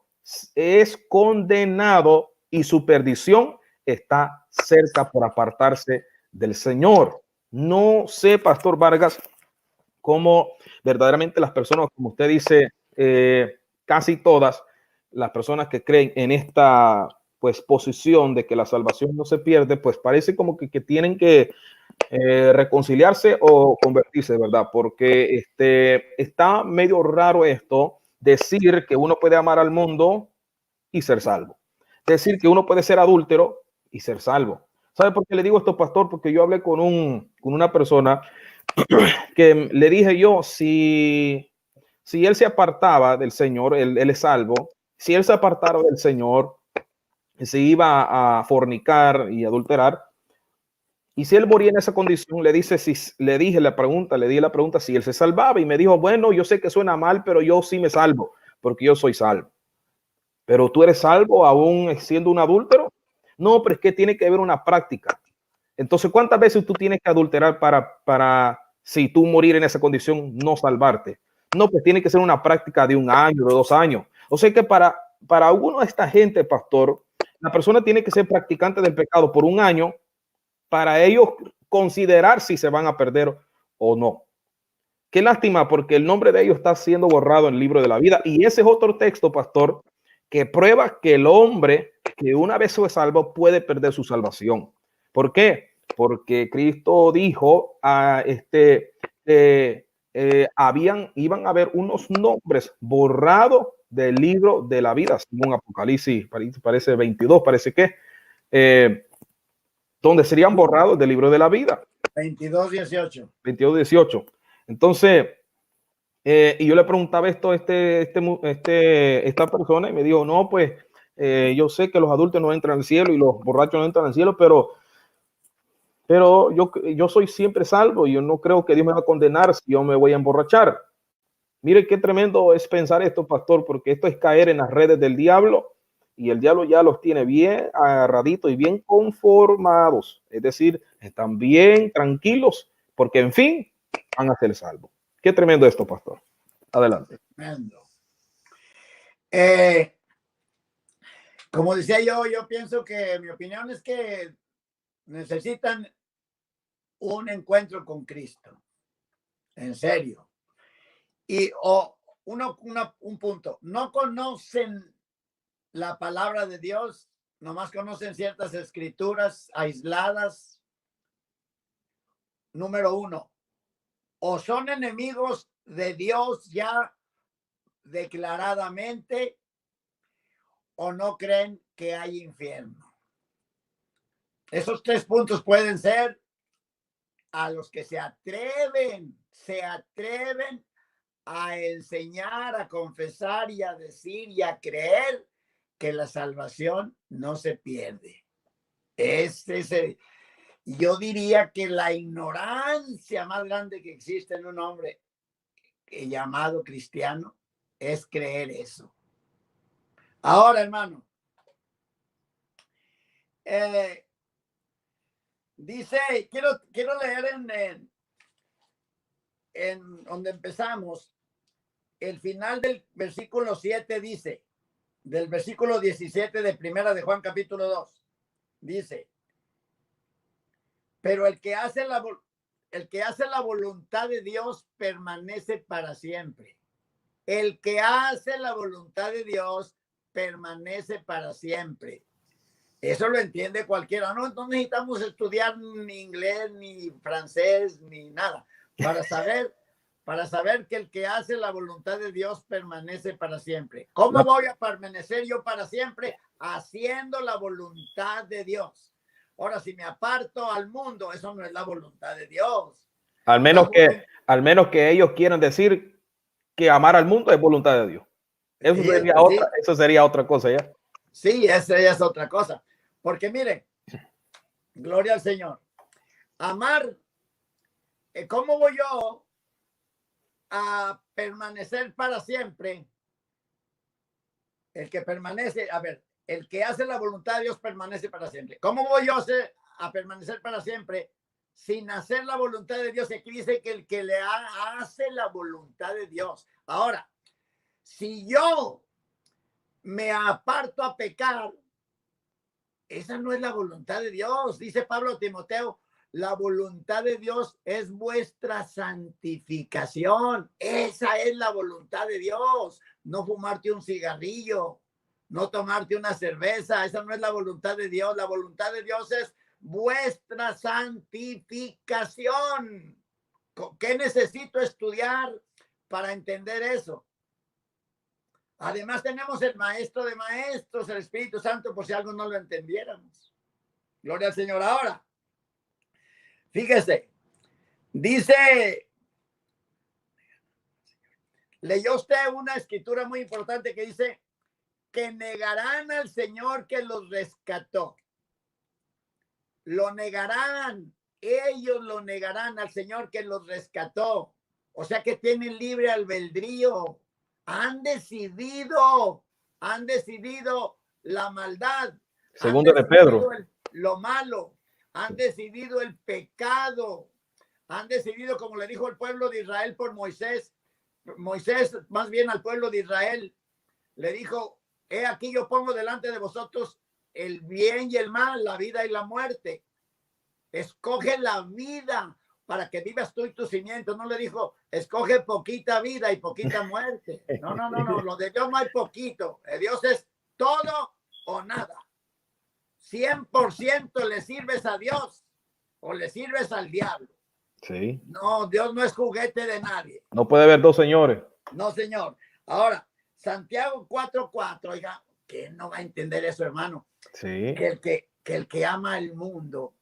es condenado y su perdición está cerca por apartarse del Señor. No sé, Pastor Vargas, cómo verdaderamente las personas, como usted dice, casi todas las personas que creen en esta pues posición de que la salvación no se pierde, pues parece como que tienen que reconciliarse o convertirse, ¿verdad? Porque está medio raro esto, decir que uno puede amar al mundo y ser salvo. Decir que uno puede ser adúltero y ser salvo. ¿Sabe por qué le digo esto, pastor? Porque yo hablé con una persona que le dije yo, si él se apartaba del Señor, él es salvo, si él se apartara del Señor, se iba a fornicar y adulterar, y si él moría en esa condición, le di la pregunta si él se salvaba, y me dijo, bueno, yo sé que suena mal, pero yo sí me salvo, porque yo soy salvo. Pero tú eres salvo aún siendo un adúltero. No, pero es que tiene que haber una práctica. Entonces, ¿cuántas veces tú tienes que adulterar para si tú morir en esa condición, no salvarte? No, pues tiene que ser una práctica de 1 año, de 2 años. O sea que para uno de esta gente, pastor, la persona tiene que ser practicante del pecado por 1 año para ellos considerar si se van a perder o no. Qué lástima, porque el nombre de ellos está siendo borrado en el libro de la vida. Y ese es otro texto, pastor, que prueba que el hombre que una vez fue salvo puede perder su salvación. ¿Por qué? Porque Cristo dijo a iban a haber unos nombres borrados del libro de la vida, según Apocalipsis, parece 22, parece que, donde serían borrados del libro de la vida. 22:18. 22:18. Entonces, y yo le preguntaba esto a esta persona y me dijo, no, pues yo sé que los adultos no entran al cielo y los borrachos no entran al cielo, pero yo soy siempre salvo y yo no creo que Dios me va a condenar si yo me voy a emborrachar. Mire qué tremendo es pensar esto, pastor, porque esto es caer en las redes del diablo y el diablo ya los tiene bien agarraditos y bien conformados. Es decir, están bien tranquilos porque, en fin, van a ser salvos. Qué tremendo esto, pastor. Adelante. Tremendo. Como decía yo pienso que mi opinión es que necesitan un encuentro con Cristo. En serio. Y un punto, no conocen la palabra de Dios, nomás conocen ciertas escrituras aisladas. Número 1, o son enemigos de Dios ya declaradamente, o no creen que hay infierno. Esos 3 puntos pueden ser a los que se atreven a enseñar, a confesar y a decir y a creer que la salvación no se pierde. Yo diría que la ignorancia más grande que existe en un hombre llamado cristiano es creer eso. Ahora, hermano, dice, quiero leer en donde empezamos, el final del versículo 7 dice, del versículo 17 de Primera de Juan capítulo 2, dice, pero el que hace la voluntad de Dios permanece para siempre. El que hace la voluntad de Dios permanece para siempre. Eso lo entiende cualquiera. No necesitamos estudiar ni inglés, ni francés, ni nada para saber que el que hace la voluntad de Dios permanece para siempre. ¿Cómo voy a permanecer yo para siempre? Haciendo la voluntad de Dios. Ahora, si me aparto al mundo, eso no es la voluntad de Dios. Al menos que ellos quieran decir que amar al mundo es voluntad de Dios. Eso sería otra cosa ya. Sí, esa es otra cosa. Porque miren, gloria al Señor. Amar, ¿cómo voy yo a permanecer para siempre? El que permanece, a ver, el que hace la voluntad de Dios permanece para siempre. ¿Cómo voy yo a permanecer para siempre sin hacer la voluntad de Dios? Aquí dice que el que hace la voluntad de Dios. Ahora, si yo me aparto a pecar, esa no es la voluntad de Dios. Dice Pablo a Timoteo, la voluntad de Dios es vuestra santificación. Esa es la voluntad de Dios. No fumarte un cigarrillo, no tomarte una cerveza. Esa no es la voluntad de Dios. La voluntad de Dios es vuestra santificación. ¿Qué necesito estudiar para entender eso? Además tenemos el maestro de maestros, el Espíritu Santo, por si algo no lo entendiéramos. Gloria al Señor. Ahora, fíjese, dice, leyó usted una escritura muy importante que dice que negarán al Señor que los rescató. Lo negarán, ellos lo negarán al Señor que los rescató. O sea que tienen libre albedrío. Han decidido la maldad. Segundo de Pedro. Lo malo. Han decidido el pecado. Han decidido, como le dijo el pueblo de Israel por Moisés. Moisés, más bien al pueblo de Israel, le dijo, he aquí yo pongo delante de vosotros el bien y el mal, la vida y la muerte. Escoge la vida para que vivas tú y tu simiente. No le dijo, escoge poquita vida y poquita muerte. No. Lo de Dios no hay poquito. De Dios es todo o nada. 100% le sirves a Dios o le sirves al diablo. Sí. No, Dios no es juguete de nadie. No puede haber dos señores. No, señor. Ahora, Santiago 4:4, oiga, ¿quién no va a entender eso, hermano? Sí. Que el que ama el mundo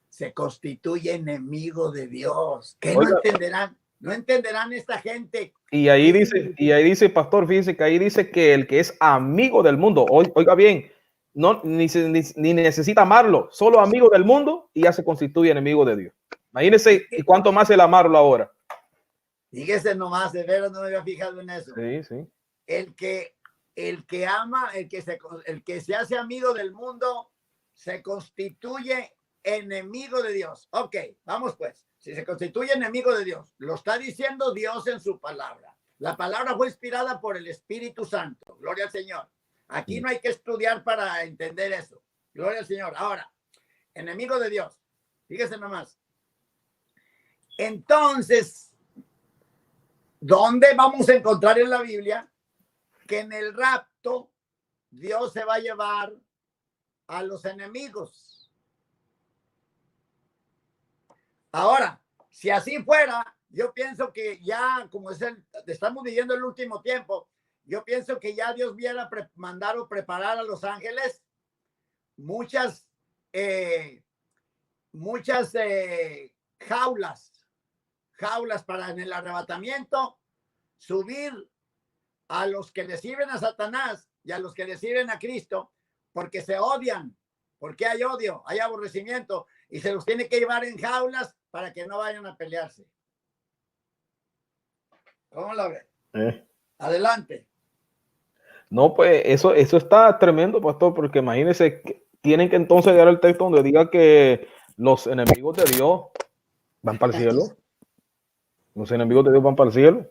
se constituye enemigo de Dios. ¿Qué no entenderán? No entenderán esta gente. Y ahí dice, pastor, fíjese que ahí dice que el que es amigo del mundo, oiga bien, no ni necesita amarlo, solo amigo del mundo y ya se constituye enemigo de Dios. Imagínese y cuánto más el amarlo ahora. Fíjese nomás, de veras no me había fijado en eso. Sí. El que ama, el que se hace amigo del mundo, se constituye enemigo de Dios. Ok, vamos pues. Si se constituye enemigo de Dios, lo está diciendo Dios en su palabra. La palabra fue inspirada por el Espíritu Santo. Gloria al Señor. Aquí no hay que estudiar para entender eso. Gloria al Señor. Ahora, enemigo de Dios. Fíjese nomás. Entonces, ¿dónde vamos a encontrar en la Biblia que en el rapto Dios se va a llevar a los enemigos? Ahora, si así fuera, yo pienso que ya, como estamos viviendo el último tiempo, yo pienso que ya Dios viera mandar o preparar a los ángeles muchas jaulas para en el arrebatamiento subir a los que le sirven a Satanás y a los que le sirven a Cristo, porque se odian, porque hay odio, hay aborrecimiento, y se los tiene que llevar en jaulas para que no vayan a pelearse. ¿Cómo lo ve? Adelante. No, pues eso está tremendo, pastor, porque imagínense que tienen que entonces dar el texto donde diga que los enemigos de Dios van para el cielo. Los enemigos de Dios van para el cielo.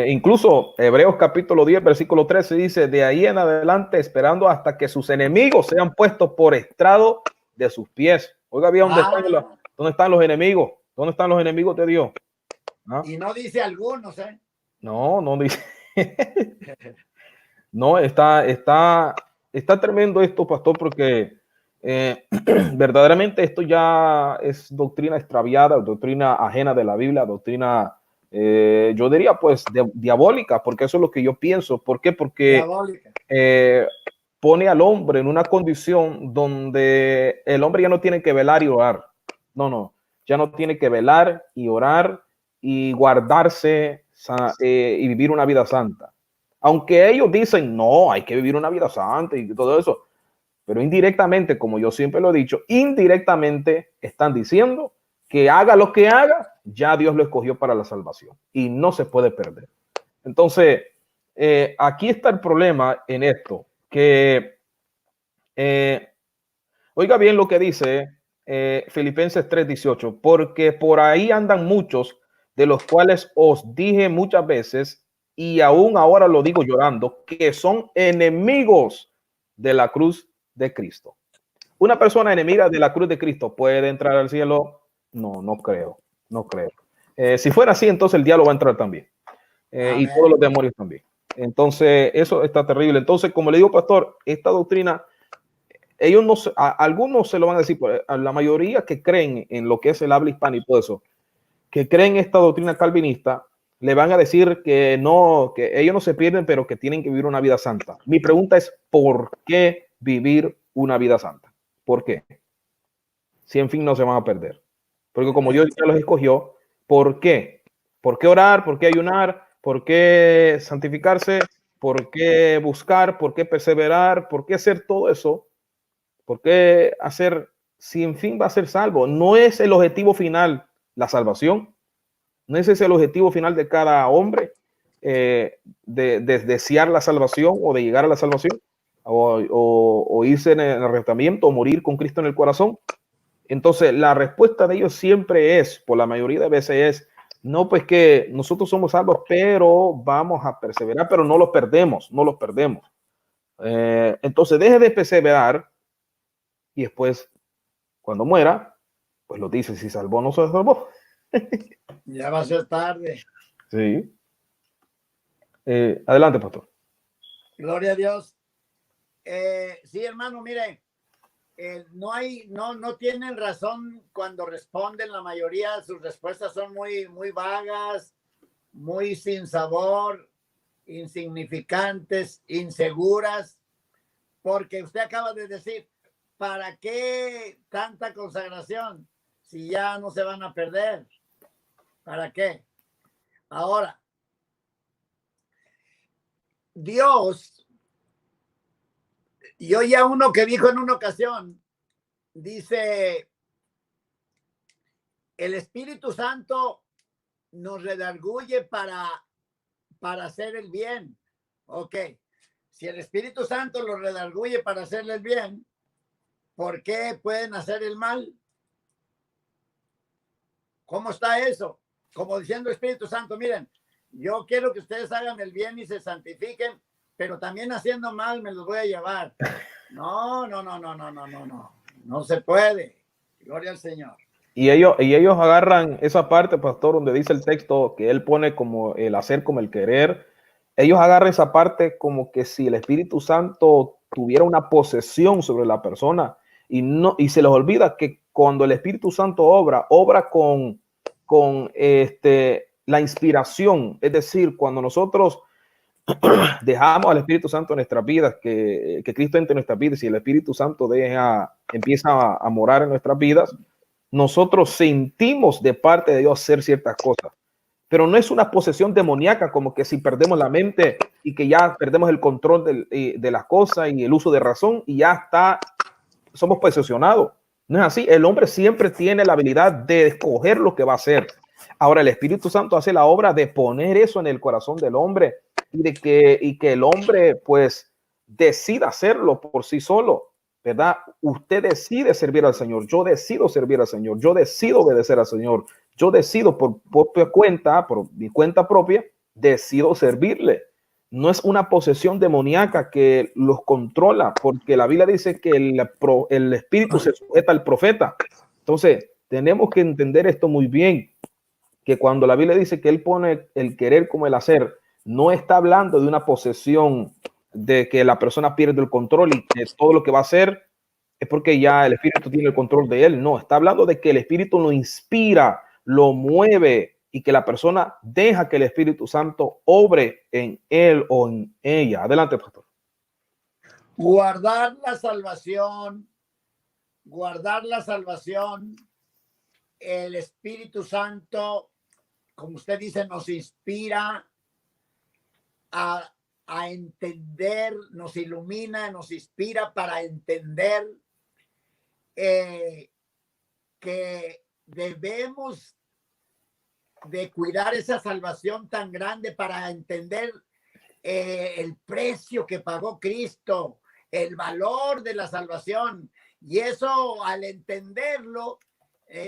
Incluso Hebreos capítulo 10, versículo 13 dice, de ahí en adelante esperando hasta que sus enemigos sean puestos por estrado de sus pies. Oiga bien, ¿dónde están los enemigos? ¿Dónde están los enemigos de Dios? ¿Ah? Y no dice algunos, ¿eh? No, no dice. No, está tremendo esto, pastor, porque verdaderamente esto ya es doctrina extraviada, doctrina ajena de la Biblia, doctrina, yo diría pues diabólica, porque eso es lo que yo pienso. ¿Por qué? Porque pone al hombre en una condición donde el hombre ya no tiene que velar y orar. No, ya no tiene que velar y orar y guardarse y vivir una vida santa. Aunque ellos dicen, no, hay que vivir una vida santa y todo eso, pero indirectamente, como yo siempre lo he dicho, indirectamente están diciendo que haga lo que haga, ya Dios lo escogió para la salvación y no se puede perder. Entonces, aquí está el problema en esto, que oiga bien lo que dice Filipenses 3:18, porque por ahí andan muchos de los cuales os dije muchas veces, y aún ahora lo digo llorando, que son enemigos de la cruz de Cristo. ¿Una persona enemiga de la cruz de Cristo puede entrar al cielo? No, no creo. Si fuera así, entonces el diablo va a entrar también. Y todos los demonios también. Entonces, eso está terrible. Entonces, como le digo, pastor, esta doctrina, ellos no, algunos se lo van a decir, a la mayoría que creen en lo que es el habla hispana y todo eso, que creen esta doctrina calvinista, le van a decir que no, que ellos no se pierden, pero que tienen que vivir una vida santa. Mi pregunta es, ¿por qué vivir una vida santa? ¿Por qué? Si en fin no se van a perder. Porque como Dios ya los escogió, ¿por qué? ¿Por qué orar? ¿Por qué ayunar? ¿Por qué santificarse? ¿Por qué buscar? ¿Por qué perseverar? ¿Por qué hacer todo eso? ¿Por qué hacer, si en fin va a ser salvo? No es el objetivo final la salvación. No ese es el objetivo final de cada hombre, de desear la salvación o de llegar a la salvación, o irse en el arrebatamiento o morir con Cristo en el corazón. Entonces, la respuesta de ellos siempre es, por la mayoría de veces es, no, pues que nosotros somos salvos, pero vamos a perseverar, pero no los perdemos. Entonces, deje de perseverar y después, cuando muera, pues lo dice si salvó o no se salvó. Ya va a ser tarde. Sí. Adelante, pastor. Gloria a Dios. Sí, hermano, mire, no tienen razón cuando responden. La mayoría de sus respuestas son muy vagas, muy sin sabor, insignificantes, inseguras, porque usted acaba de decir, ¿para qué tanta consagración si ya no se van a perder? ¿Para qué? Ahora, Dios, y oía uno que dijo en una ocasión, dice, el Espíritu Santo nos redarguye para hacer el bien. Ok, si el Espíritu Santo los redarguye para hacerle el bien, ¿por qué pueden hacer el mal? ¿Cómo está eso? Como diciendo Espíritu Santo, miren, yo quiero que ustedes hagan el bien y se santifiquen, pero también haciendo mal me los voy a llevar. No se puede. Gloria al Señor. Y ellos agarran esa parte, pastor, donde dice el texto que él pone como el hacer como el querer. Ellos agarran esa parte como que si el Espíritu Santo tuviera una posesión sobre la persona y se les olvida que cuando el Espíritu Santo obra con la inspiración, es decir, cuando nosotros dejamos al Espíritu Santo en nuestras vidas, que Cristo entre en nuestras vidas y el Espíritu Santo empieza a morar en nuestras vidas, nosotros sentimos de parte de Dios hacer ciertas cosas, pero no es una posesión demoníaca como que si perdemos la mente y que ya perdemos el control de las cosas y el uso de razón y ya somos posesionados. No es así. El hombre siempre tiene la habilidad de escoger lo que va a hacer. Ahora el Espíritu Santo hace la obra de poner eso en el corazón del hombre y que el hombre pues decida hacerlo por sí solo, ¿verdad? Usted decide servir al Señor, yo decido servir al Señor, yo decido obedecer al Señor, yo decido por propia cuenta, por mi cuenta propia, decido servirle. No es una posesión demoníaca que los controla, porque la Biblia dice que el espíritu se sujeta al profeta. Entonces, tenemos que entender esto muy bien, que cuando la Biblia dice que él pone el querer como el hacer, no está hablando de una posesión de que la persona pierde el control y que todo lo que va a hacer es porque ya el espíritu tiene el control de él. No, está hablando de que el espíritu lo inspira, lo mueve y que la persona deja que el Espíritu Santo obre en él o en ella. Adelante, pastor. Guardar la salvación, el Espíritu Santo, como usted dice, nos inspira a entender, nos ilumina, nos inspira para entender que debemos de cuidar esa salvación tan grande, para entender el precio que pagó Cristo, el valor de la salvación. Y eso, al entenderlo,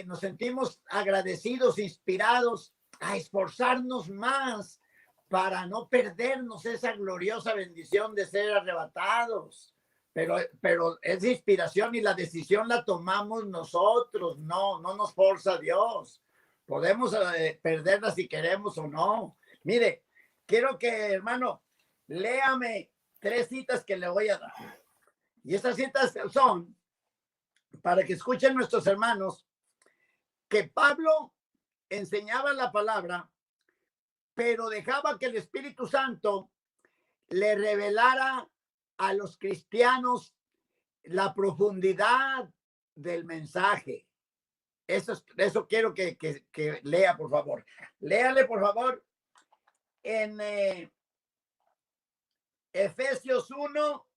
nos sentimos agradecidos, inspirados a esforzarnos más para no perdernos esa gloriosa bendición de ser arrebatados. Pero esa inspiración y la decisión la tomamos nosotros, no nos forza Dios. Podemos perderla si queremos o no. Mire, quiero que, hermano, léame 3 citas que le voy a dar. Y estas citas son para que escuchen nuestros hermanos que Pablo enseñaba la palabra, pero dejaba que el Espíritu Santo le revelara a los cristianos la profundidad del mensaje. Eso quiero que lea, por favor. Léale, por favor, en Efesios 1,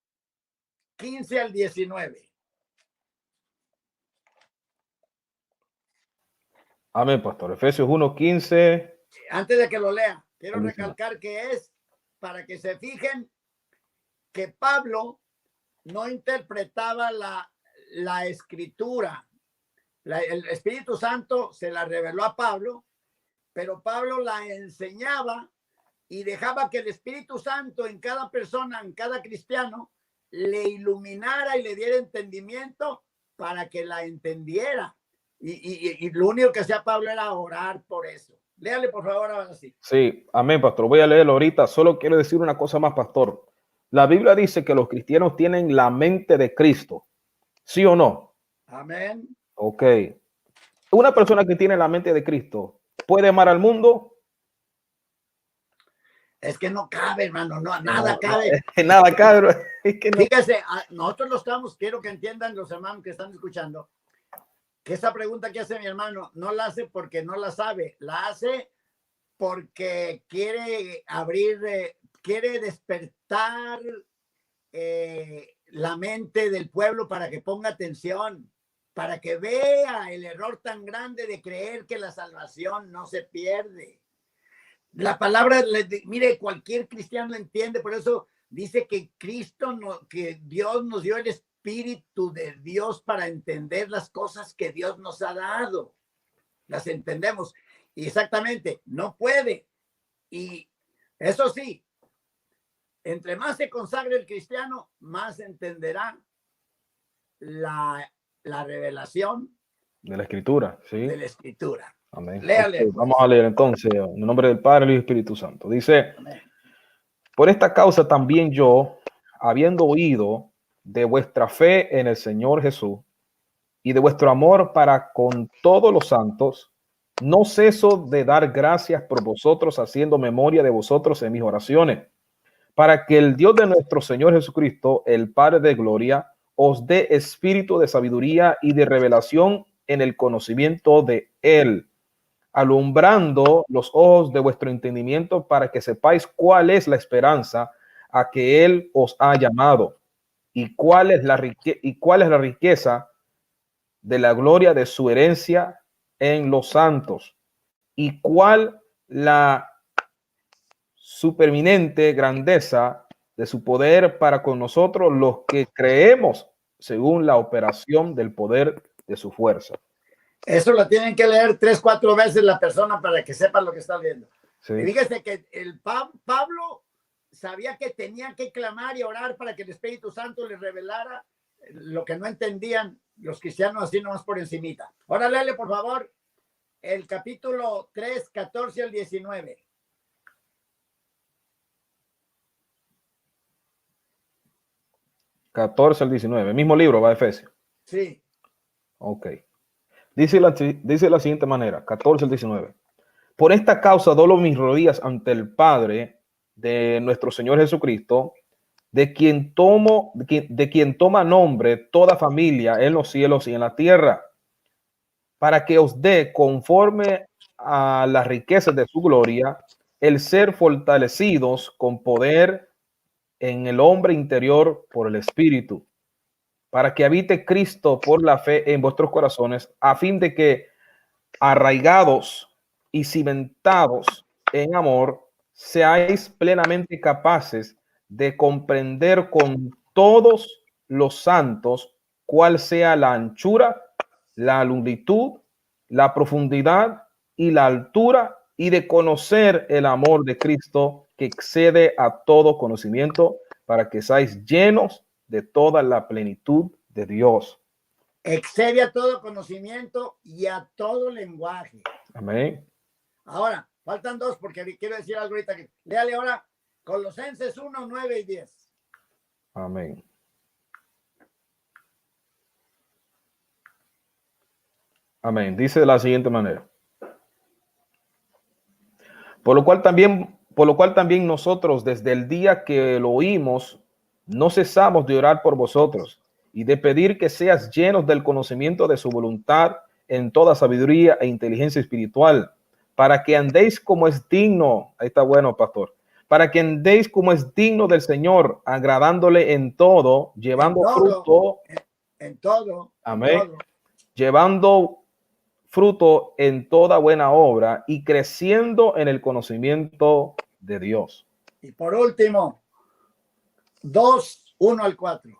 15 al 19. Amén, pastor. Efesios 1, 15. Antes de que lo lea, quiero recalcar que es para que se fijen que Pablo no interpretaba la escritura. El Espíritu Santo se la reveló a Pablo, pero Pablo la enseñaba y dejaba que el Espíritu Santo en cada persona, en cada cristiano, le iluminara y le diera entendimiento para que la entendiera. Y lo único que hacía Pablo era orar por eso. Léale, por favor, ahora sí. Sí, amén, pastor. Voy a leerlo ahorita. Solo quiero decir una cosa más, pastor. La Biblia dice que los cristianos tienen la mente de Cristo. ¿Sí o no? Amén. Ok. Una persona que tiene la mente de Cristo, ¿puede amar al mundo? Es que no cabe, hermano, nada cabe. Nada cabe. Es que no. Fíjese, nosotros lo estamos, quiero que entiendan los hermanos que están escuchando, que esa pregunta que hace mi hermano no la hace porque no la sabe, la hace porque quiere quiere despertar la mente del pueblo para que ponga atención, para que vea el error tan grande de creer que la salvación no se pierde. La palabra, mire, cualquier cristiano lo entiende, por eso dice que que Dios nos dio el Espíritu de Dios para entender las cosas que Dios nos ha dado. Las entendemos. Y exactamente, no puede. Y eso sí, entre más se consagre el cristiano, más entenderá la revelación de la Escritura, ¿sí? De la Escritura. Amén. Léale. Okay, vamos a leer entonces, en el nombre del Padre, y del Espíritu Santo. Dice, Amén. Por esta causa también yo, habiendo oído de vuestra fe en el Señor Jesús y de vuestro amor para con todos los santos, no ceso de dar gracias por vosotros, haciendo memoria de vosotros en mis oraciones, para que el Dios de nuestro Señor Jesucristo, el Padre de gloria, os dé espíritu de sabiduría y de revelación en el conocimiento de Él, alumbrando los ojos de vuestro entendimiento para que sepáis cuál es la esperanza a que Él os ha llamado y cuál es la riqueza de la gloria de su herencia en los santos y cuál la superminente grandeza de su poder para con nosotros los que creemos según la operación del poder de su fuerza. Eso lo tienen que leer 3, 4 veces la persona para que sepa lo que está viendo. Sí. Y fíjese que Pablo sabía que tenía que clamar y orar para que el Espíritu Santo les revelara lo que no entendían los cristianos así nomás por encimita. Ahora léele, por favor, el capítulo 3, 14 al 19. ...14 al 19... mismo libro, va a Efesios. Sí. Ok. Dice la siguiente manera, 14 al 19. Por esta causa doblo mis rodillas ante el Padre de nuestro Señor Jesucristo, de quien toma nombre toda familia en los cielos y en la tierra, para que os dé, conforme a las riquezas de su gloria, el ser fortalecidos con poder en el hombre interior por el Espíritu, para que habite Cristo por la fe en vuestros corazones, a fin de que, arraigados y cimentados en amor, seáis plenamente capaces de comprender con todos los santos cuál sea la anchura, la longitud, la profundidad y la altura, y de conocer el amor de Cristo que excede a todo conocimiento, para que seáis llenos de toda la plenitud de Dios. Excede a todo conocimiento y a todo lenguaje. Amén. Ahora, faltan 2 porque quiero decir algo ahorita. Léale ahora Colosenses 1, 9 y 10. Amén. Amén. Dice de la siguiente manera. Por lo cual también nosotros, desde el día que lo oímos, no cesamos de orar por vosotros y de pedir que seas llenos del conocimiento de su voluntad en toda sabiduría e inteligencia espiritual, para que andéis como es digno. Ahí está bueno, pastor. Para que andéis como es digno del Señor, agradándole en todo, llevando fruto. En todo. Amén. En todo. Llevando fruto en toda buena obra y creciendo en el conocimiento de Dios. Y por último, 2, 1 al 4.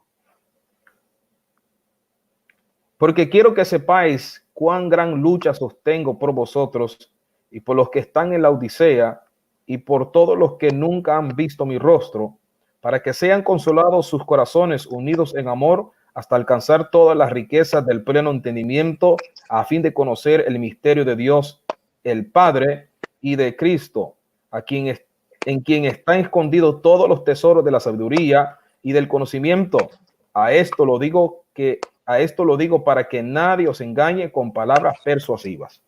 Porque quiero que sepáis cuán gran lucha sostengo por vosotros y por los que están en la Odisea y por todos los que nunca han visto mi rostro, para que sean consolados sus corazones unidos en amor, hasta alcanzar todas las riquezas del pleno entendimiento, a fin de conocer el misterio de Dios, el Padre, y de Cristo, en quien están escondidos todos los tesoros de la sabiduría y del conocimiento. A esto lo digo para que nadie os engañe con palabras persuasivas.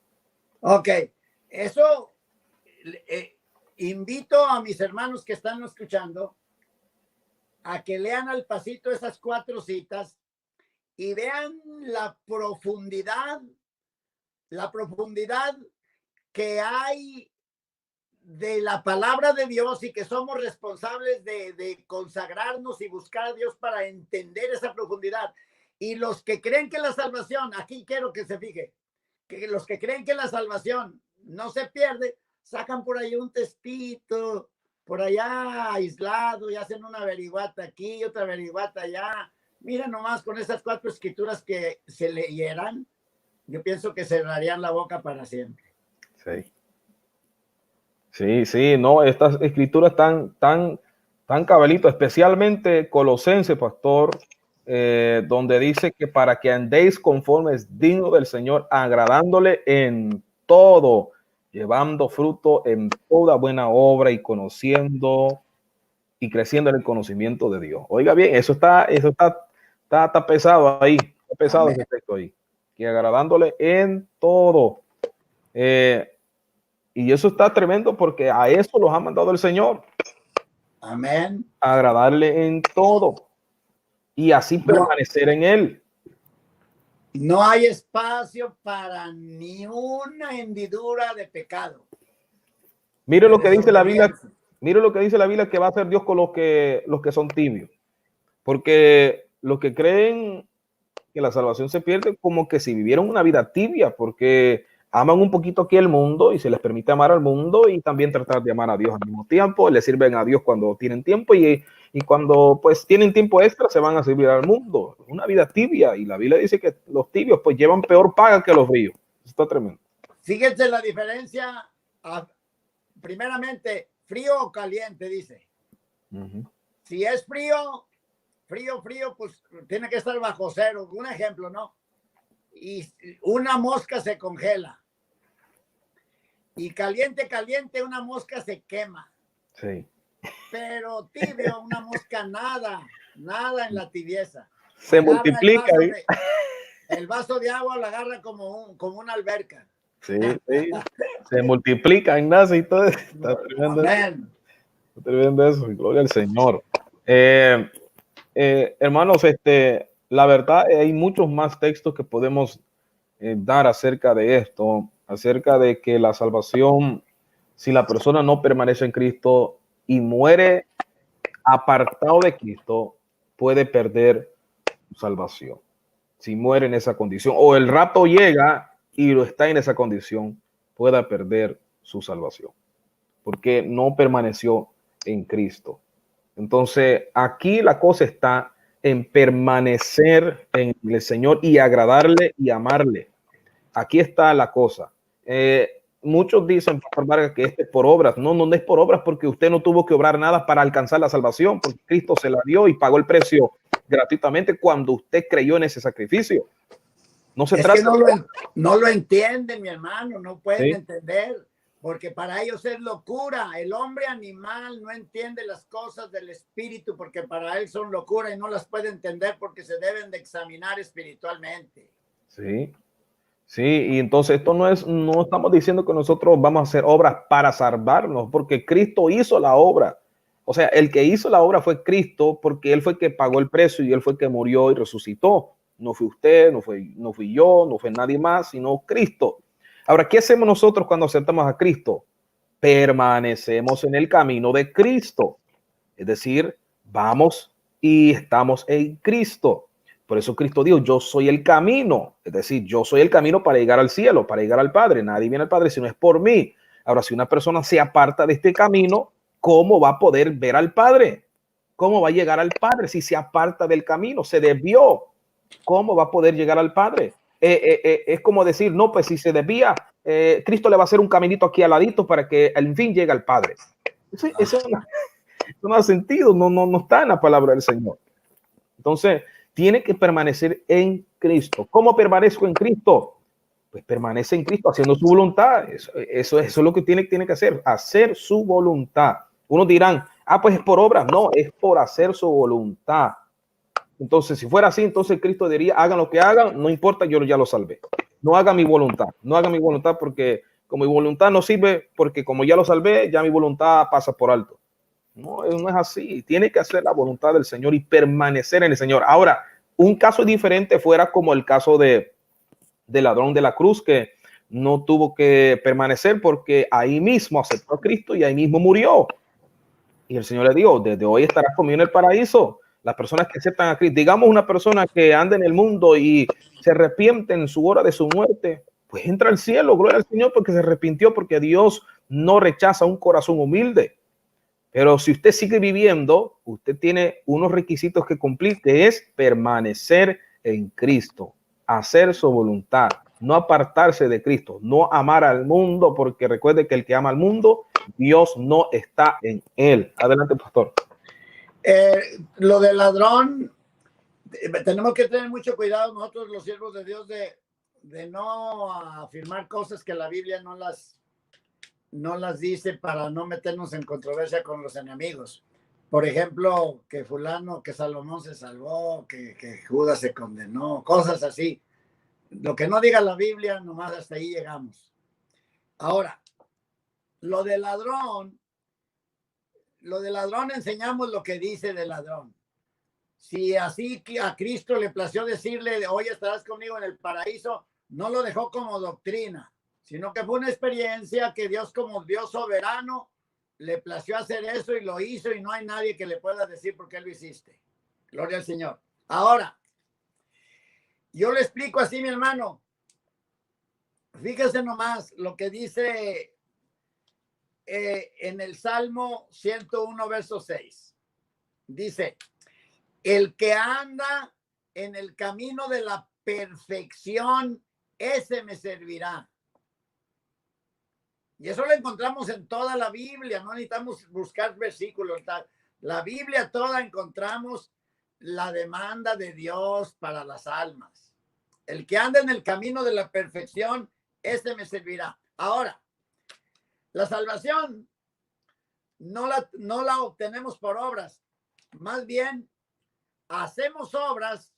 Ok, eso invito a mis hermanos que están escuchando a que lean al pasito esas 4 citas y vean la profundidad que hay de la palabra de Dios, y que somos responsables de consagrarnos y buscar a Dios para entender esa profundidad. Y los que creen que la salvación, aquí quiero que se fije, que los que creen que la salvación no se pierde, sacan por ahí un testito, por allá aislado, y hacen una averiguata aquí, otra averiguata allá. Mira nomás, con esas 4 escrituras que se leyeran, yo pienso que cerrarían la boca para siempre. Sí, no, estas escrituras tan cabelito, especialmente Colosenses, pastor, donde dice que para que andéis conforme es digno del Señor, agradándole en todo, llevando fruto en toda buena obra y conociendo y creciendo en el conocimiento de Dios. Oiga bien, eso está pesado ahí, está pesado ese texto ahí, que agradándole en todo. Y eso está tremendo, porque a eso los ha mandado el Señor. Amén. Agradarle en todo y así permanecer en él. No hay espacio para ni una hendidura de pecado. Mire lo que dice la Biblia. Mire lo que dice la Biblia, que va a hacer Dios con los que son tibios. Porque los que creen que la salvación se pierde, como que si vivieron una vida tibia, porque aman un poquito aquí el mundo y se les permite amar al mundo y también tratar de amar a Dios al mismo tiempo. Le sirven a Dios cuando tienen tiempo y cuando pues tienen tiempo extra se van a servir al mundo. Una vida tibia, y la Biblia dice que los tibios pues llevan peor paga que los ríos. Está tremendo. Fíjense la diferencia. Primeramente, frío o caliente, dice. Si es frío, pues tiene que estar bajo cero. Un ejemplo, ¿no? Y una mosca se congela. Y caliente, una mosca se quema. Sí. Pero tibio, una mosca nada en la tibieza. Se Agarra multiplica. el vaso de agua lo agarra como una alberca. Sí, sí. Se multiplica, Ignacio, y todo. Está tremendo. Amén. Está tremendo eso. Gloria al Señor. Hermanos, la verdad, hay muchos más textos que podemos dar acerca de esto, acerca de que la salvación, si la persona no permanece en Cristo y muere apartado de Cristo, puede perder su salvación. Si muere en esa condición, o el rapto llega y lo está en esa condición, pueda perder su salvación, porque no permaneció en Cristo. Entonces, aquí la cosa está en permanecer en el Señor y agradarle y amarle. Aquí está la cosa. Muchos dicen, Pastor Vargas, que es por obras. No, no es por obras, porque usted no tuvo que obrar nada para alcanzar la salvación, porque Cristo se la dio y pagó el precio gratuitamente cuando usted creyó en ese sacrificio. No se trata. Que no lo entienden, mi hermano, no pueden entender, porque para ellos es locura. El hombre animal no entiende las cosas del espíritu, porque para él son locura y no las puede entender porque se deben de examinar espiritualmente. Sí. Sí, y entonces esto no estamos diciendo que nosotros vamos a hacer obras para salvarnos, porque Cristo hizo la obra. O sea, el que hizo la obra fue Cristo, porque Él fue el que pagó el precio y Él fue el que murió y resucitó. No fue usted, no fui yo, no fue nadie más, sino Cristo. Ahora, ¿qué hacemos nosotros cuando aceptamos a Cristo? Permanecemos en el camino de Cristo. Es decir, vamos y estamos en Cristo. Por eso Cristo dijo, yo soy el camino. Es decir, yo soy el camino para llegar al cielo, para llegar al Padre. Nadie viene al Padre si no es por mí. Ahora, si una persona se aparta de este camino, ¿cómo va a poder ver al Padre? ¿Cómo va a llegar al Padre si se aparta del camino? Se desvió. ¿Cómo va a poder llegar al Padre? Es como decir, no, pues si se desvía, Cristo le va a hacer un caminito aquí al ladito para que al fin llegue al Padre. Eso no ha sentido, no está en la palabra del Señor. Entonces, tiene que permanecer en Cristo. ¿Cómo permanezco en Cristo? Pues permanece en Cristo haciendo su voluntad. Eso es lo que tiene que hacer, hacer su voluntad. Unos dirán, pues es por obras. No, es por hacer su voluntad. Entonces, si fuera así, entonces Cristo diría, hagan lo que hagan, no importa, yo ya lo salvé. No haga mi voluntad, porque como mi voluntad no sirve, porque como ya lo salvé, ya mi voluntad pasa por alto. No es así. Tiene que hacer la voluntad del Señor y permanecer en el Señor. Ahora, un caso diferente fuera como el caso del ladrón de la cruz, que no tuvo que permanecer porque ahí mismo aceptó a Cristo y ahí mismo murió. Y el Señor le dijo, desde hoy estarás conmigo en el paraíso. Las personas que aceptan a Cristo, digamos una persona que anda en el mundo y se arrepiente en su hora de su muerte, pues entra al cielo, gloria al Señor, porque se arrepintió, porque Dios no rechaza un corazón humilde. Pero si usted sigue viviendo, usted tiene unos requisitos que cumplir, que es permanecer en Cristo, hacer su voluntad, no apartarse de Cristo, no amar al mundo, porque recuerde que el que ama al mundo, Dios no está en él. Adelante, pastor. Lo del ladrón, tenemos que tener mucho cuidado nosotros los siervos de Dios de no afirmar cosas que la Biblia no las dice, para no meternos en controversia con los enemigos. Por ejemplo, que Salomón se salvó, que Judas se condenó, cosas así. Lo que no diga la Biblia, nomás hasta ahí llegamos. Ahora, lo del ladrón enseñamos lo que dice del ladrón. Si así a Cristo le plació decirle, hoy estarás conmigo en el paraíso, no lo dejó como doctrina, sino que fue una experiencia que Dios, como Dios soberano, le plació hacer eso y lo hizo, y no hay nadie que le pueda decir por qué lo hiciste. Gloria al Señor. Ahora, yo le explico así, mi hermano. Fíjese nomás lo que dice en el Salmo 101, verso 6. Dice, el que anda en el camino de la perfección ese me servirá. Y eso lo encontramos en toda la Biblia, no necesitamos buscar versículos. La Biblia toda encontramos la demanda de Dios para las almas. El que anda en el camino de la perfección, ese me servirá. Ahora, la salvación no la obtenemos por obras. Más bien, hacemos obras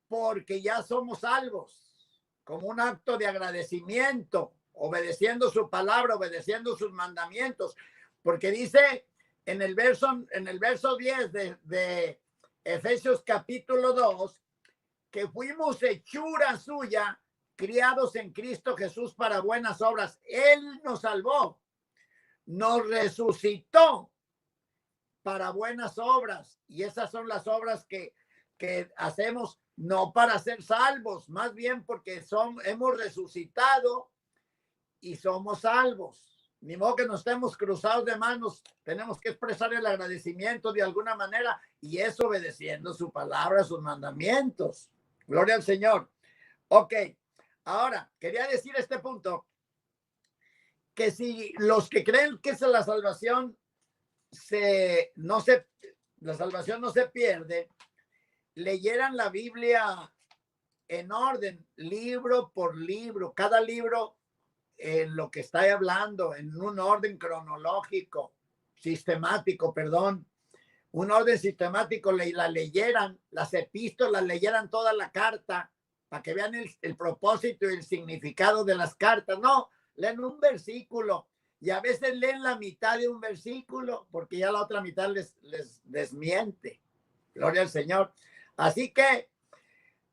porque ya somos salvos, como un acto de agradecimiento, obedeciendo su palabra, obedeciendo sus mandamientos, porque dice en el verso 10 de Efesios capítulo 2, que fuimos hechura suya, criados en Cristo Jesús para buenas obras. Él nos salvó, nos resucitó para buenas obras, y esas son las obras que hacemos no para ser salvos, más bien porque hemos resucitado y somos salvos. Ni modo que nos estemos cruzados de manos, tenemos que expresar el agradecimiento de alguna manera, y es obedeciendo su palabra, sus mandamientos. Gloria al Señor. Ok, ahora quería decir este punto, que si los que creen que la salvación no se pierde, leyeran la Biblia en orden, libro por libro, cada libro en lo que está hablando, en un orden cronológico, sistemático, un orden sistemático, la leyeran, las epístolas, leyeran toda la carta, para que vean el propósito y el significado de las cartas. No, leen un versículo, y a veces leen la mitad de un versículo, porque ya la otra mitad les desmiente. Gloria al Señor. Así que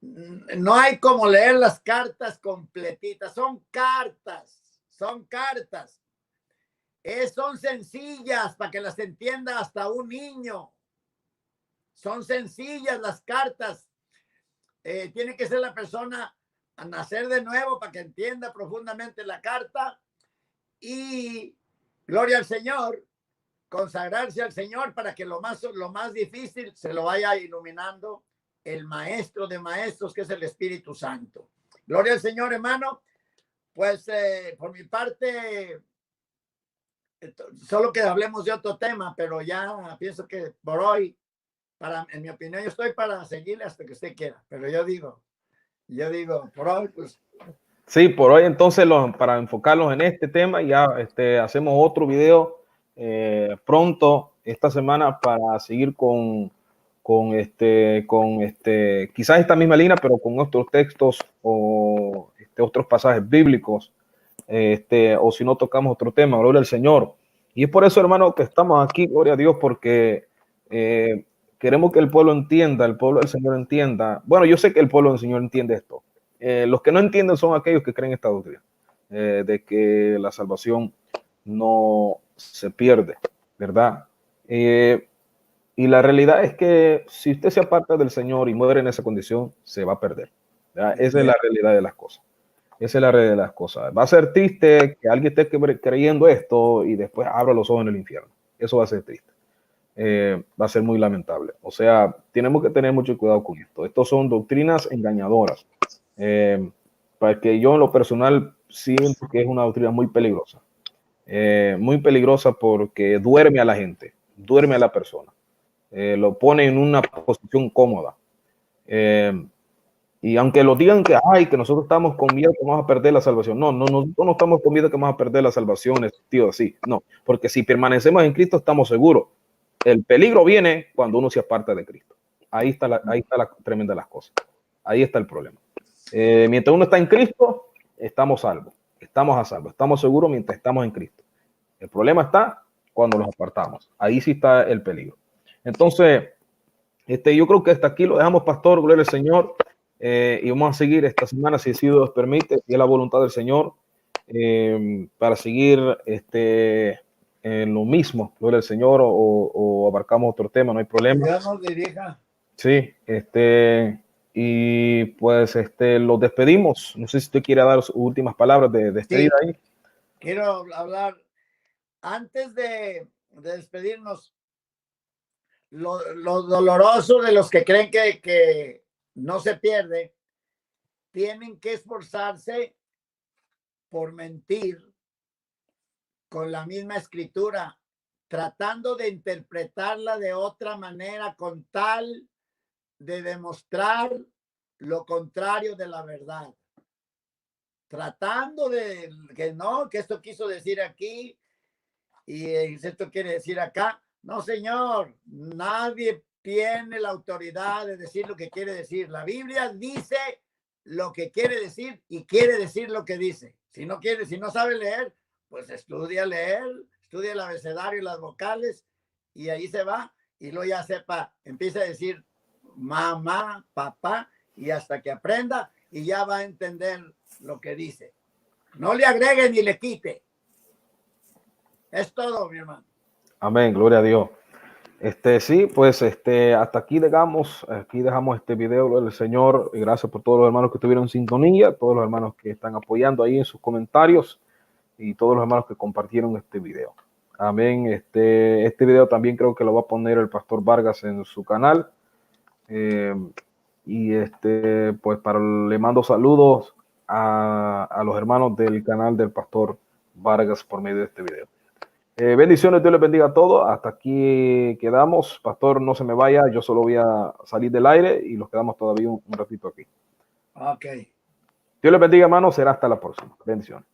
no hay como leer las cartas completitas, son cartas. Son sencillas para que las entienda hasta un niño. Son sencillas las cartas. Tiene que ser la persona a nacer de nuevo para que entienda profundamente la carta, y gloria al Señor, consagrarse al Señor para que lo más difícil se lo vaya iluminando el maestro de maestros, que es el Espíritu Santo. Gloria al Señor, hermano. Pues por mi parte, solo que hablemos de otro tema, pero ya pienso que por hoy, en mi opinión, yo estoy para seguirle hasta que usted quiera, pero yo digo, por hoy, pues. Sí, por hoy entonces, para enfocarlos en este tema, ya hacemos otro video pronto esta semana para seguir con quizás esta misma línea, pero con otros textos o otros pasajes bíblicos, o si no tocamos otro tema. Gloria al Señor. Y es por eso, hermano, que estamos aquí, gloria a Dios, porque queremos que el pueblo entienda, el pueblo del Señor entienda. Bueno, yo sé que el pueblo del Señor entiende esto. Los que no entienden son aquellos que creen esta doctrina, de que la salvación no se pierde, ¿verdad? Y la realidad es que si usted se aparta del Señor y muere en esa condición, se va a perder, ¿verdad? Esa es la realidad de las cosas. Esa es la realidad de las cosas. Va a ser triste que alguien esté creyendo esto y después abra los ojos en el infierno. Eso va a ser triste. Va a ser muy lamentable. O sea, tenemos que tener mucho cuidado con esto. Estos son doctrinas engañadoras. Para que yo en lo personal siento que es una doctrina muy peligrosa. Muy peligrosa porque duerme a la gente, duerme a la persona. Lo pone en una posición cómoda. Y aunque lo digan que nosotros estamos con miedo que vamos a perder la salvación. No estamos con miedo que vamos a perder la salvación, tío, así. No, porque si permanecemos en Cristo estamos seguros. El peligro viene cuando uno se aparta de Cristo. Ahí está la tremenda de las cosas. Ahí está el problema. Mientras uno está en Cristo, estamos salvos. Estamos a salvo. Estamos seguros mientras estamos en Cristo. El problema está cuando nos apartamos. Ahí sí está el peligro. Entonces, yo creo que hasta aquí lo dejamos, pastor. Gloria al Señor. Y vamos a seguir esta semana, si así Dios permite, y es la voluntad del Señor, para seguir en lo mismo, gloria al Señor, o abarcamos otro tema, no hay problema. Ya nos dirija. Sí, y pues los despedimos. No sé si usted quiere dar sus últimas palabras de despedida ahí. Quiero hablar, antes de despedirnos, lo doloroso de los que creen que no se pierde tienen que esforzarse por mentir con la misma escritura, tratando de interpretarla de otra manera con tal de demostrar lo contrario de la verdad. Tratando de que no, que esto quiso decir aquí y esto quiere decir acá. No, señor, nadie tiene la autoridad de decir lo que quiere decir. La Biblia dice lo que quiere decir y quiere decir lo que dice. Si no quiere, si no sabe leer, pues estudia leer, estudia el abecedario y las vocales y ahí se va y luego ya sepa, empieza a decir mamá, papá y hasta que aprenda y ya va a entender lo que dice. No le agregue ni le quite. Es todo, mi hermano. Amén, gloria a Dios. Sí, pues hasta aquí dejamos este video del Señor. Y gracias por todos los hermanos que estuvieron en sintonía, todos los hermanos que están apoyando ahí en sus comentarios y todos los hermanos que compartieron este video. Amén. Este video también creo que lo va a poner el pastor Vargas en su canal. Pues le mando saludos a los hermanos del canal del pastor Vargas por medio de este video. Bendiciones, Dios les bendiga a todos. Hasta aquí quedamos. Pastor, no se me vaya. Yo solo voy a salir del aire y los quedamos todavía un ratito aquí. Ok. Dios les bendiga, hermanos. Será hasta la próxima. Bendiciones.